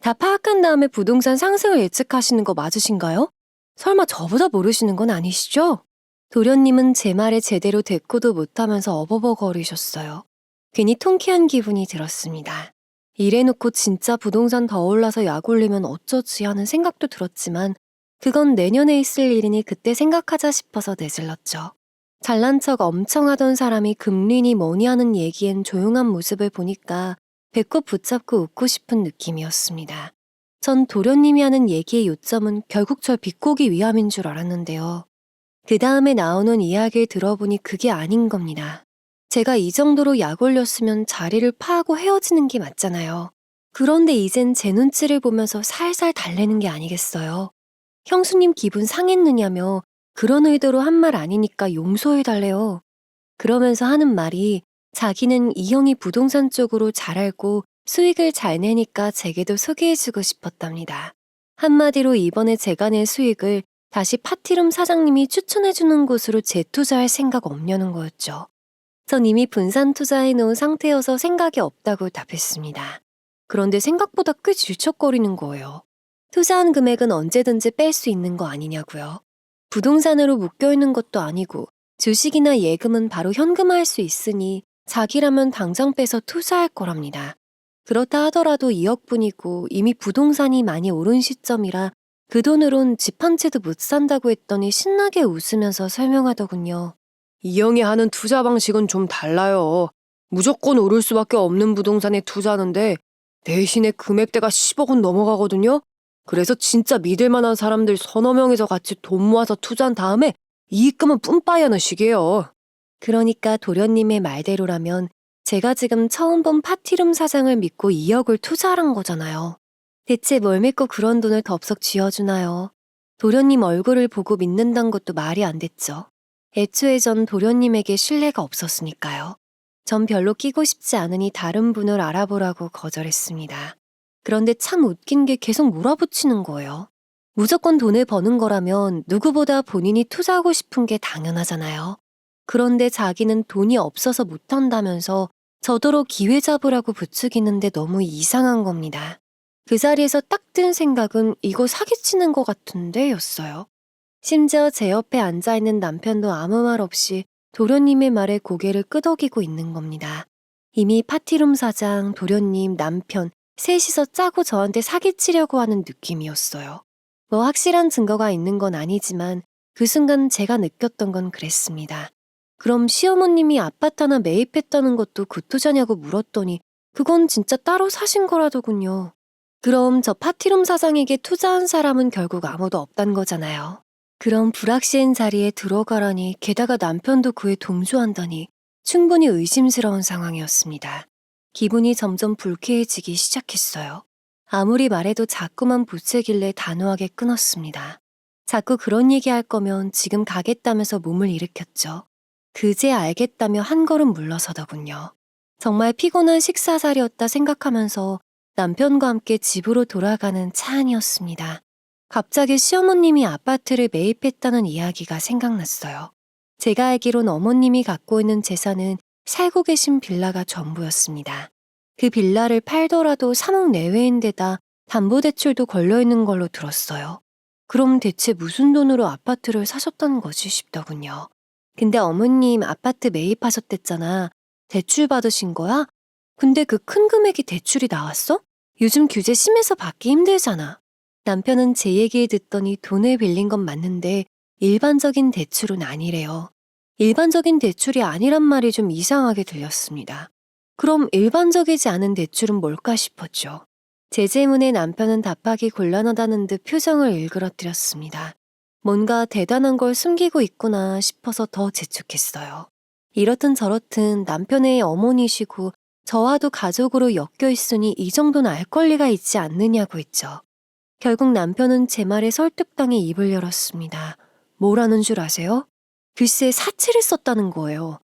다 파악한 다음에 부동산 상승을 예측하시는 거 맞으신가요? 설마 저보다 모르시는 건 아니시죠? 도련님은 제 말에 제대로 대꾸도 못하면서 어버버거리셨어요. 괜히 통쾌한 기분이 들었습니다. 이래놓고 진짜 부동산 더 올라서 약 올리면 어쩌지 하는 생각도 들었지만 그건 내년에 있을 일이니 그때 생각하자 싶어서 내질렀죠. 잘난 척 엄청 하던 사람이 금리니 뭐니 하는 얘기엔 조용한 모습을 보니까 배꼽 붙잡고 웃고 싶은 느낌이었습니다. 전 도련님이 하는 얘기의 요점은 결국 절 비꼬기 위함인 줄 알았는데요. 그 다음에 나오는 이야기를 들어보니 그게 아닌 겁니다. 제가 이 정도로 약 올렸으면 자리를 파하고 헤어지는 게 맞잖아요. 그런데 이젠 제 눈치를 보면서 살살 달래는 게 아니겠어요. 형수님 기분 상했느냐며 그런 의도로 한 말 아니니까 용서해달래요. 그러면서 하는 말이 자기는 이 형이 부동산 쪽으로 잘 알고 수익을 잘 내니까 제게도 소개해주고 싶었답니다. 한마디로 이번에 제가 낸 수익을 다시 파티룸 사장님이 추천해주는 곳으로 재투자할 생각 없냐는 거였죠. 전 이미 분산 투자해놓은 상태여서 생각이 없다고 답했습니다. 그런데 생각보다 꽤 질척거리는 거예요. 투자한 금액은 언제든지 뺄 수 있는 거 아니냐고요. 부동산으로 묶여있는 것도 아니고 주식이나 예금은 바로 현금화할 수 있으니 자기라면 당장 빼서 투자할 거랍니다. 그렇다 하더라도 2억뿐이고 이미 부동산이 많이 오른 시점이라 그 돈으론 집 한 채도 못 산다고 했더니 신나게 웃으면서 설명하더군요. 이 형이 하는 투자 방식은 좀 달라요. 무조건 오를 수밖에 없는 부동산에 투자하는데 대신에 금액대가 10억은 넘어가거든요. 그래서 진짜 믿을 만한 사람들 서너 명이서 같이 돈 모아서 투자한 다음에 이익금은 뿜빠이 하는 식이에요. 그러니까 도련님의 말대로라면 제가 지금 처음 본 파티룸 사장을 믿고 2억을 투자한 거잖아요. 대체 뭘 믿고 그런 돈을 덥석 쥐어주나요? 도련님 얼굴을 보고 믿는다는 것도 말이 안 됐죠. 애초에 전 도련님에게 신뢰가 없었으니까요. 전 별로 끼고 싶지 않으니 다른 분을 알아보라고 거절했습니다. 그런데 참 웃긴 게 계속 몰아붙이는 거예요. 무조건 돈을 버는 거라면 누구보다 본인이 투자하고 싶은 게 당연하잖아요. 그런데 자기는 돈이 없어서 못한다면서 저더러 기회 잡으라고 부추기는데 너무 이상한 겁니다. 그 자리에서 딱 든 생각은 이거 사기치는 것 같은데 였어요. 심지어 제 옆에 앉아있는 남편도 아무 말 없이 도련님의 말에 고개를 끄덕이고 있는 겁니다. 이미 파티룸 사장, 도련님, 남편 셋이서 짜고 저한테 사기치려고 하는 느낌이었어요. 뭐 확실한 증거가 있는 건 아니지만 그 순간 제가 느꼈던 건 그랬습니다. 그럼 시어머님이 아파트 하나 매입했다는 것도 그 투자냐고 물었더니 그건 진짜 따로 사신 거라더군요. 그럼 저 파티룸 사장에게 투자한 사람은 결국 아무도 없단 거잖아요. 그럼 불확실한 자리에 들어가라니 게다가 남편도 그에 동조한다니 충분히 의심스러운 상황이었습니다. 기분이 점점 불쾌해지기 시작했어요. 아무리 말해도 자꾸만 보채길래 단호하게 끊었습니다. 자꾸 그런 얘기할 거면 지금 가겠다면서 몸을 일으켰죠. 그제 알겠다며 한 걸음 물러서더군요. 정말 피곤한 식사 자리였다 생각하면서 남편과 함께 집으로 돌아가는 차 안이었습니다. 갑자기 시어머님이 아파트를 매입했다는 이야기가 생각났어요. 제가 알기론 어머님이 갖고 있는 재산은 살고 계신 빌라가 전부였습니다. 그 빌라를 팔더라도 3억 내외인데다 담보대출도 걸려있는 걸로 들었어요. 그럼 대체 무슨 돈으로 아파트를 사셨다는 거지 싶더군요. 근데 어머님 아파트 매입하셨댔잖아. 대출 받으신 거야? 근데 그 큰 금액이 대출이 나왔어? 요즘 규제 심해서 받기 힘들잖아. 남편은 제 얘기를 듣더니 돈을 빌린 건 맞는데 일반적인 대출은 아니래요. 일반적인 대출이 아니란 말이 좀 이상하게 들렸습니다. 그럼 일반적이지 않은 대출은 뭘까 싶었죠. 제 질문에 남편은 답하기 곤란하다는 듯 표정을 일그러뜨렸습니다. 뭔가 대단한 걸 숨기고 있구나 싶어서 더 재촉했어요. 이렇든 저렇든 남편의 어머니시고 저와도 가족으로 엮여 있으니 이 정도는 알 권리가 있지 않느냐고 했죠. 결국 남편은 제 말에 설득당해 입을 열었습니다. 뭐라는 줄 아세요? 글쎄 사치를 썼다는 거예요.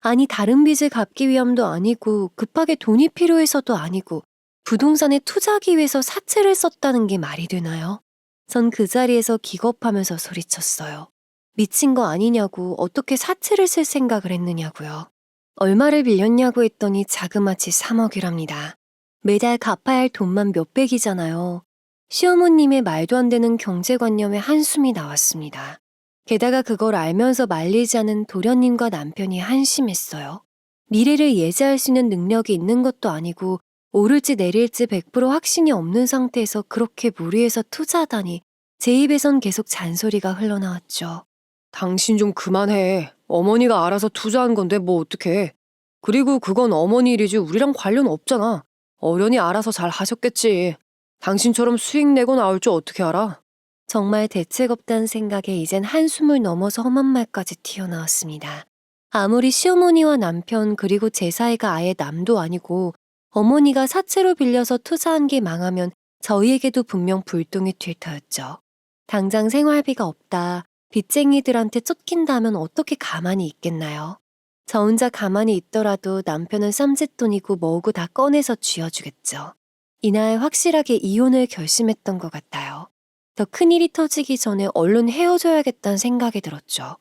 아니 다른 빚을 갚기 위함도 아니고 급하게 돈이 필요해서도 아니고 부동산에 투자하기 위해서 사채를 썼다는 게 말이 되나요? 전 그 자리에서 기겁하면서 소리쳤어요. 미친 거 아니냐고 어떻게 사채를 쓸 생각을 했느냐고요. 얼마를 빌렸냐고 했더니 자그마치 3억이랍니다. 매달 갚아야 할 돈만 몇백이잖아요. 시어머님의 말도 안 되는 경제관념에 한숨이 나왔습니다. 게다가 그걸 알면서 말리지 않은 도련님과 남편이 한심했어요. 미래를 예지할 수 있는 능력이 있는 것도 아니고 오를지 내릴지 100% 확신이 없는 상태에서 그렇게 무리해서 투자하다니 제 입에선 계속 잔소리가 흘러나왔죠. 당신 좀 그만해. 어머니가 알아서 투자한 건데 뭐 어떡해. 그리고 그건 어머니 일이지 우리랑 관련 없잖아. 어련히 알아서 잘 하셨겠지. 당신처럼 수익 내고 나올 줄 어떻게 알아? 정말 대책 없다는 생각에 이젠 한숨을 넘어서 험한 말까지 튀어나왔습니다. 아무리 시어머니와 남편 그리고 제 사이가 아예 남도 아니고 어머니가 사채로 빌려서 투자한 게 망하면 저희에게도 분명 불똥이 튈 터였죠. 당장 생활비가 없다, 빚쟁이들한테 쫓긴다면 어떻게 가만히 있겠나요? 저 혼자 가만히 있더라도 남편은 쌈짓돈이고 뭐고 다 꺼내서 쥐어주겠죠. 이날 확실하게 이혼을 결심했던 것 같아요. 더 큰일이 터지기 전에 얼른 헤어져야겠다는 생각이 들었죠.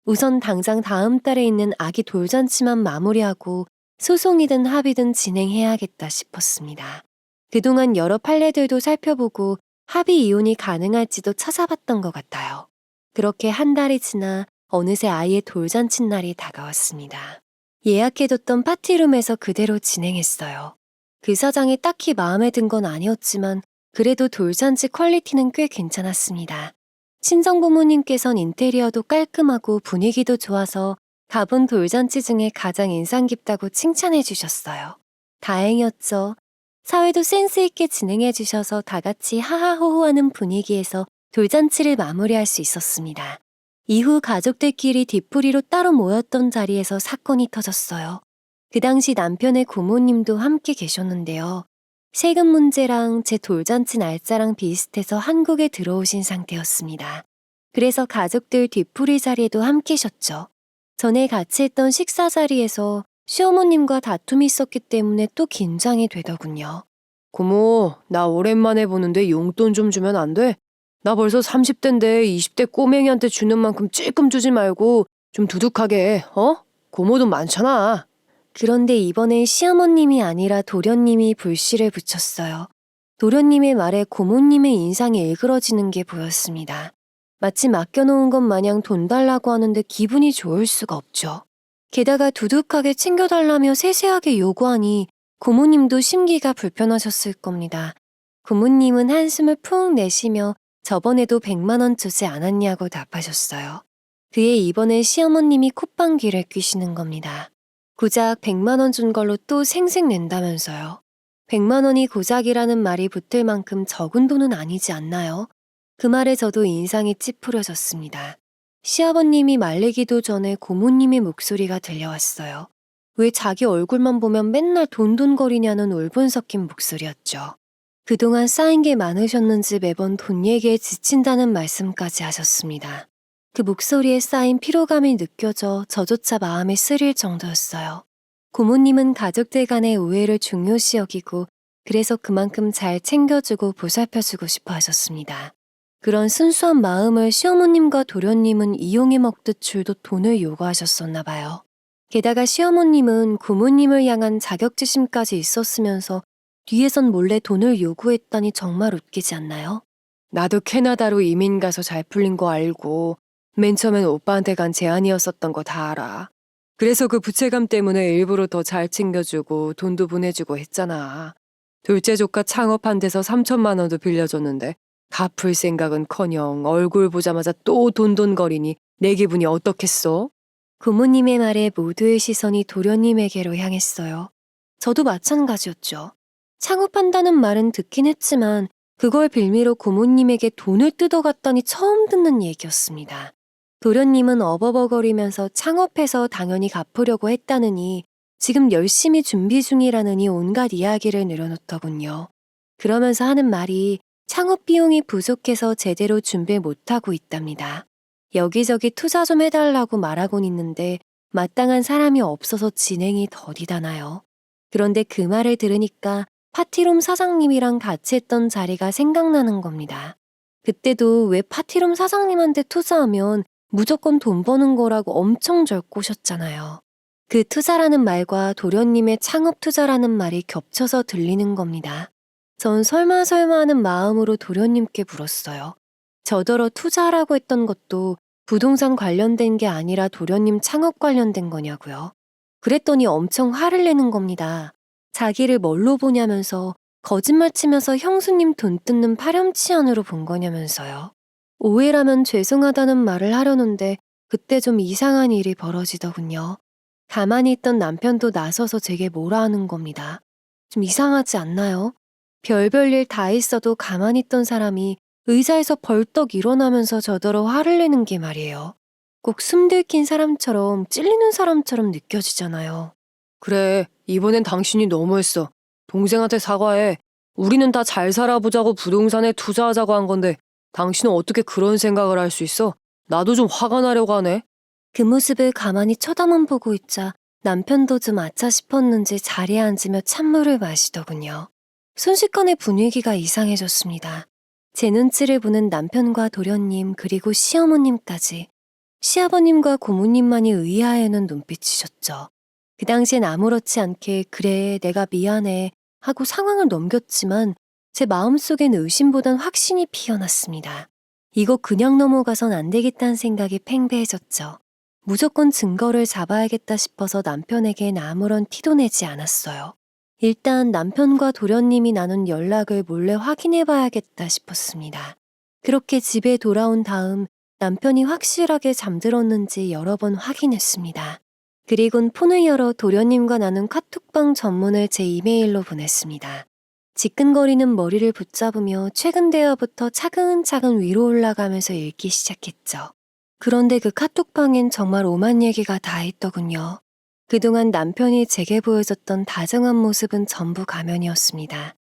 우선 당장 다음 달에 있는 아기 돌잔치만 마무리하고 소송이든 합의든 진행해야겠다 싶었습니다. 그동안 여러 판례들도 살펴보고 합의 이혼이 가능할지도 찾아봤던 것 같아요. 그렇게 한 달이 지나 어느새 아이의 돌잔치 날이 다가왔습니다. 예약해뒀던 파티룸에서 그대로 진행했어요. 그 사장이 딱히 마음에 든 건 아니었지만 그래도 돌잔치 퀄리티는 꽤 괜찮았습니다. 친정 부모님께선 인테리어도 깔끔하고 분위기도 좋아서 가본 돌잔치 중에 가장 인상 깊다고 칭찬해 주셨어요. 다행이었죠. 사회도 센스 있게 진행해 주셔서 다 같이 하하호호하는 분위기에서 돌잔치를 마무리할 수 있었습니다. 이후 가족들끼리 뒤풀이로 따로 모였던 자리에서 사건이 터졌어요. 그 당시 남편의 고모님도 함께 계셨는데요. 세금 문제랑 제 돌잔치 날짜랑 비슷해서 한국에 들어오신 상태였습니다. 그래서 가족들 뒤풀이 자리에도 함께 계셨죠. 전에 같이 했던 식사 자리에서 시어머님과 다툼이 있었기 때문에 또 긴장이 되더군요. 고모, 나 오랜만에 보는데 용돈 좀 주면 안 돼? 나 벌써 30대인데 20대 꼬맹이한테 주는 만큼 찔끔 주지 말고 좀 두둑하게 해, 어? 고모 돈 많잖아. 그런데 이번엔 시어머님이 아니라 도련님이 불씨를 붙였어요. 도련님의 말에 고모님의 인상이 일그러지는 게 보였습니다. 마치 맡겨놓은 것 마냥 돈 달라고 하는데 기분이 좋을 수가 없죠. 게다가 두둑하게 챙겨달라며 세세하게 요구하니 고모님도 심기가 불편하셨을 겁니다. 고모님은 한숨을 푹 내쉬며 저번에도 100만 원 주지 않았냐고 답하셨어요. 그에 이번엔 시어머님이 콧방귀를 뀌시는 겁니다. 고작 100만 원 준 걸로 또 생색 낸다면서요. 100만 원이 고작이라는 말이 붙을 만큼 적은 돈은 아니지 않나요? 그 말에 저도 인상이 찌푸려졌습니다. 시아버님이 말리기도 전에 고모님의 목소리가 들려왔어요. 왜 자기 얼굴만 보면 맨날 돈돈거리냐는 울분 섞인 목소리였죠. 그동안 쌓인 게 많으셨는지 매번 돈 얘기에 지친다는 말씀까지 하셨습니다. 그 목소리에 쌓인 피로감이 느껴져 저조차 마음이 쓰릴 정도였어요. 고모님은 가족들 간의 우애를 중요시 여기고 그래서 그만큼 잘 챙겨주고 보살펴주고 싶어 하셨습니다. 그런 순수한 마음을 시어머님과 도련님은 이용해 먹듯 줄도 돈을 요구하셨었나 봐요. 게다가 시어머님은 고모님을 향한 자격지심까지 있었으면서 뒤에선 몰래 돈을 요구했다니 정말 웃기지 않나요? 나도 캐나다로 이민 가서 잘 풀린 거 알고 맨 처음엔 오빠한테 간 제안이었었던 거 다 알아. 그래서 그 부채감 때문에 일부러 더 잘 챙겨주고 돈도 보내주고 했잖아. 둘째 조카 창업한 데서 3천만 원도 빌려줬는데 갚을 생각은커녕 얼굴 보자마자 또 돈돈거리니 내 기분이 어떻겠어? 고모님의 말에 모두의 시선이 도련님에게로 향했어요. 저도 마찬가지였죠. 창업한다는 말은 듣긴 했지만 그걸 빌미로 고모님에게 돈을 뜯어갔더니 처음 듣는 얘기였습니다. 도련님은 어버버거리면서 창업해서 당연히 갚으려고 했다느니 지금 열심히 준비 중이라느니 온갖 이야기를 늘어놓더군요. 그러면서 하는 말이 창업 비용이 부족해서 제대로 준비 못하고 있답니다. 여기저기 투자 좀 해달라고 말하곤 있는데 마땅한 사람이 없어서 진행이 더디다나요. 그런데 그 말을 들으니까 파티룸 사장님이랑 같이 했던 자리가 생각나는 겁니다. 그때도 왜 파티룸 사장님한테 투자하면 무조건 돈 버는 거라고 엄청 절꼬셨잖아요. 그 투자라는 말과 도련님의 창업 투자라는 말이 겹쳐서 들리는 겁니다. 전 설마 하는 마음으로 도련님께 물었어요. 저더러 투자라고 했던 것도 부동산 관련된 게 아니라 도련님 창업 관련된 거냐고요. 그랬더니 엄청 화를 내는 겁니다. 자기를 뭘로 보냐면서 거짓말 치면서 형수님 돈 뜯는 파렴치한으로 본 거냐면서요. 오해라면 죄송하다는 말을 하려는데 그때 좀 이상한 일이 벌어지더군요. 가만히 있던 남편도 나서서 제게 뭐라 하는 겁니다. 좀 이상하지 않나요? 별별 일 다 있어도 가만히 있던 사람이 의자에서 벌떡 일어나면서 저더러 화를 내는 게 말이에요. 꼭 숨들킨 사람처럼 찔리는 사람처럼 느껴지잖아요. 그래, 이번엔 당신이 너무했어. 동생한테 사과해. 우리는 다 잘 살아보자고 부동산에 투자하자고 한 건데 당신은 어떻게 그런 생각을 할 수 있어? 나도 좀 화가 나려고 하네. 그 모습을 가만히 쳐다만 보고 있자 남편도 좀 아차 싶었는지 자리에 앉으며 찬물을 마시더군요. 순식간에 분위기가 이상해졌습니다. 제 눈치를 보는 남편과 도련님 그리고 시어머님까지 시아버님과 고모님만이 의아해하는 눈빛이셨죠. 그 당시엔 아무렇지 않게 그래 내가 미안해 하고 상황을 넘겼지만 제 마음속엔 의심보단 확신이 피어났습니다. 이거 그냥 넘어가선 안 되겠다는 생각이 팽배해졌죠. 무조건 증거를 잡아야겠다 싶어서 남편에겐 아무런 티도 내지 않았어요. 일단 남편과 도련님이 나눈 연락을 몰래 확인해봐야겠다 싶었습니다. 그렇게 집에 돌아온 다음 남편이 확실하게 잠들었는지 여러 번 확인했습니다. 그리곤 폰을 열어 도련님과 나눈 카톡방 전문을 제 이메일로 보냈습니다. 지끈거리는 머리를 붙잡으며 최근 대화부터 차근차근 위로 올라가면서 읽기 시작했죠. 그런데 그 카톡방엔 정말 오만 얘기가 다 있더군요. 그동안 남편이 제게 보여줬던 다정한 모습은 전부 가면이었습니다.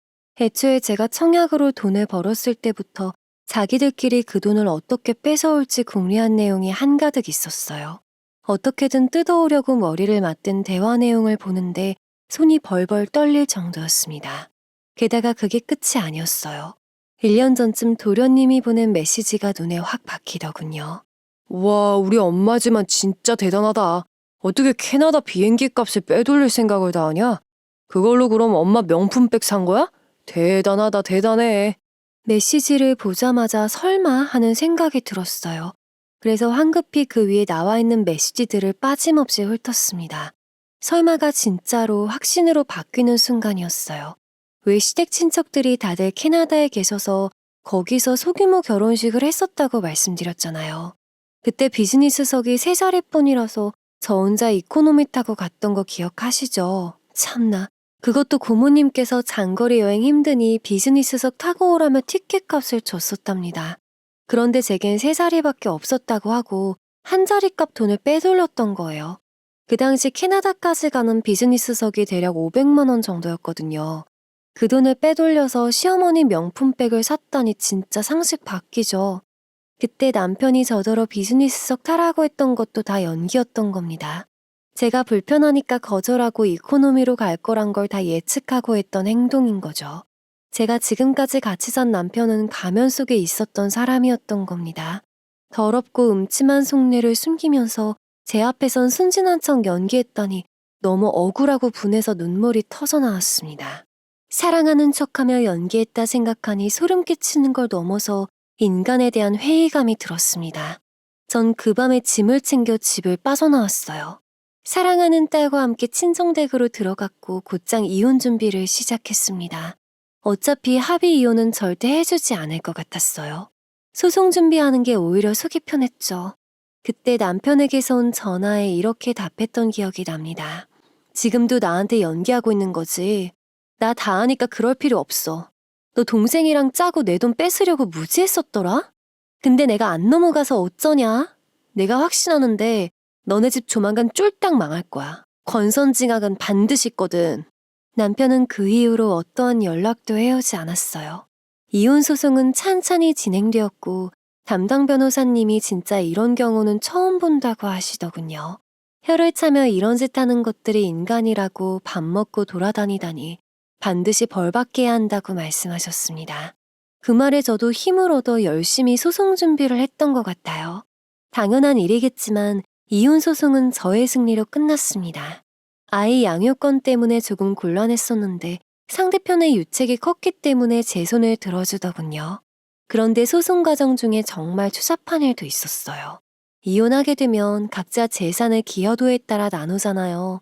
애초에 제가 청약으로 돈을 벌었을 때부터 자기들끼리 그 돈을 어떻게 뺏어올지 궁리한 내용이 한가득 있었어요. 어떻게든 뜯어오려고 머리를 맞댄 대화 내용을 보는데 손이 벌벌 떨릴 정도였습니다. 게다가 그게 끝이 아니었어요. 1년 전쯤 도련님이 보낸 메시지가 눈에 확 박히더군요. 와, 우리 엄마지만 진짜 대단하다. 어떻게 캐나다 비행기 값을 빼돌릴 생각을 다 하냐? 그걸로 그럼 엄마 명품백 산 거야? 대단하다, 대단해. 메시지를 보자마자 설마 하는 생각이 들었어요. 그래서 황급히 그 위에 나와 있는 메시지들을 빠짐없이 훑었습니다. 설마가 진짜로 확신으로 바뀌는 순간이었어요. 왜 시댁 친척들이 다들 캐나다에 계셔서 거기서 소규모 결혼식을 했었다고 말씀드렸잖아요. 그때 비즈니스석이 3자리뿐이라서 저 혼자 이코노미 타고 갔던 거 기억하시죠? 참나. 그것도 고모님께서 장거리 여행 힘드니 비즈니스석 타고 오라며 티켓값을 줬었답니다. 그런데 제겐 3자리밖에 없었다고 하고 한 자리값 돈을 빼돌렸던 거예요. 그 당시 캐나다까지 가는 비즈니스석이 대략 500만 원 정도였거든요. 그 돈을 빼돌려서 시어머니 명품백을 샀다니 진짜 상식 바뀌죠. 그때 남편이 저더러 비즈니스석 타라고 했던 것도 다 연기였던 겁니다. 제가 불편하니까 거절하고 이코노미로 갈 거란 걸 다 예측하고 했던 행동인 거죠. 제가 지금까지 같이 산 남편은 가면 속에 있었던 사람이었던 겁니다. 더럽고 음침한 속내를 숨기면서 제 앞에선 순진한 척 연기했다니 너무 억울하고 분해서 눈물이 터져 나왔습니다. 사랑하는 척하며 연기했다 생각하니 소름 끼치는 걸 넘어서 인간에 대한 회의감이 들었습니다. 전 그 밤에 짐을 챙겨 집을 빠져나왔어요. 사랑하는 딸과 함께 친정댁으로 들어갔고 곧장 이혼 준비를 시작했습니다. 어차피 합의 이혼은 절대 해주지 않을 것 같았어요. 소송 준비하는 게 오히려 속이 편했죠. 그때 남편에게서 온 전화에 이렇게 답했던 기억이 납니다. 지금도 나한테 연기하고 있는 거지. 나 다 아니까 그럴 필요 없어. 너 동생이랑 짜고 내 돈 뺏으려고 무지했었더라? 근데 내가 안 넘어가서 어쩌냐? 내가 확신하는데 너네 집 조만간 쫄딱 망할 거야. 권선징악은 반드시 있거든. 남편은 그 이후로 어떠한 연락도 해오지 않았어요. 이혼 소송은 찬찬히 진행되었고 담당 변호사님이 진짜 이런 경우는 처음 본다고 하시더군요. 혀를 차며 이런 짓 하는 것들이 인간이라고 밥 먹고 돌아다니다니 반드시 벌받게 한다고 말씀하셨습니다. 그 말에 저도 힘을 얻어 열심히 소송 준비를 했던 것 같아요. 당연한 일이겠지만 이혼 소송은 저의 승리로 끝났습니다. 아이 양육권 때문에 조금 곤란했었는데 상대편의 유책이 컸기 때문에 제 손을 들어주더군요. 그런데 소송 과정 중에 정말 추잡한 일도 있었어요. 이혼하게 되면 각자 재산을 기여도에 따라 나누잖아요.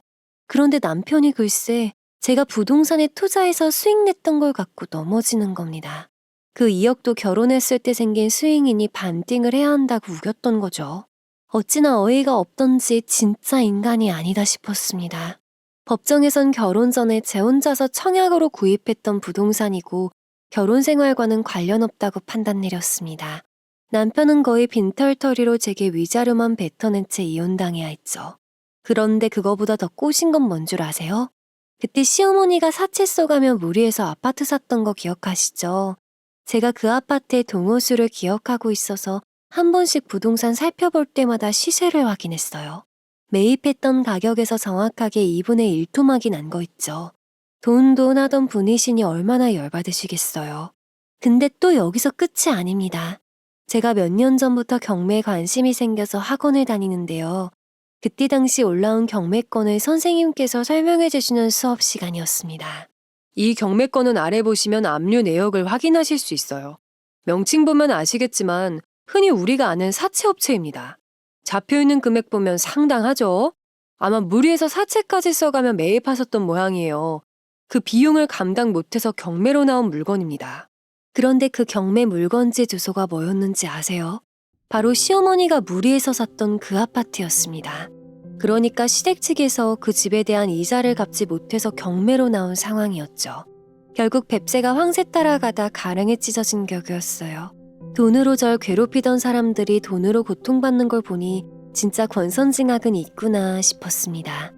그런데 남편이 글쎄 제가 부동산에 투자해서 수익 냈던 걸 갖고 넘어지는 겁니다. 그 2억도 결혼했을 때 생긴 수익이니 반띵을 해야 한다고 우겼던 거죠. 어찌나 어이가 없던지 진짜 인간이 아니다 싶었습니다. 법정에선 결혼 전에 제 혼자서 청약으로 구입했던 부동산이고 결혼 생활과는 관련 없다고 판단 내렸습니다. 남편은 거의 빈털터리로 제게 위자료만 뱉어낸 채 이혼당해야 했죠. 그런데 그거보다 더 꼬신 건 뭔 줄 아세요? 그때 시어머니가 사채 써가며 무리해서 아파트 샀던 거 기억하시죠? 제가 그 아파트의 동호수를 기억하고 있어서 한 번씩 부동산 살펴볼 때마다 시세를 확인했어요. 매입했던 가격에서 정확하게 2분의 1토막이 난 거 있죠. 돈 하던 분이시니 얼마나 열받으시겠어요. 근데 또 여기서 끝이 아닙니다. 제가 몇 년 전부터 경매에 관심이 생겨서 학원을 다니는데요. 그때 당시 올라온 경매권을 선생님께서 설명해 주시는 수업 시간이었습니다. 이 경매권은 아래 보시면 압류 내역을 확인하실 수 있어요. 명칭 보면 아시겠지만 흔히 우리가 아는 사채업체입니다. 잡혀있는 금액 보면 상당하죠? 아마 무리해서 사채까지 써가며 매입하셨던 모양이에요. 그 비용을 감당 못해서 경매로 나온 물건입니다. 그런데 그 경매 물건지 주소가 뭐였는지 아세요? 바로 시어머니가 무리해서 샀던 그 아파트였습니다. 그러니까 시댁 측에서 그 집에 대한 이자를 갚지 못해서 경매로 나온 상황이었죠. 결국 뱁새가 황새 따라가다 가랭이 찢어진 격이었어요. 돈으로 절 괴롭히던 사람들이 돈으로 고통받는 걸 보니 진짜 권선징악은 있구나 싶었습니다.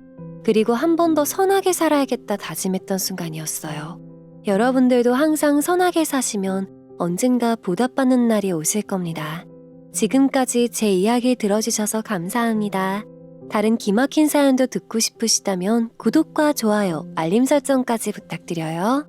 그리고 한 번 더 선하게 살아야겠다 다짐했던 순간이었어요. 여러분들도 항상 선하게 사시면 언젠가 보답받는 날이 오실 겁니다. 지금까지 제 이야기 들어주셔서 감사합니다. 다른 기막힌 사연도 듣고 싶으시다면 구독과 좋아요, 알림 설정까지 부탁드려요.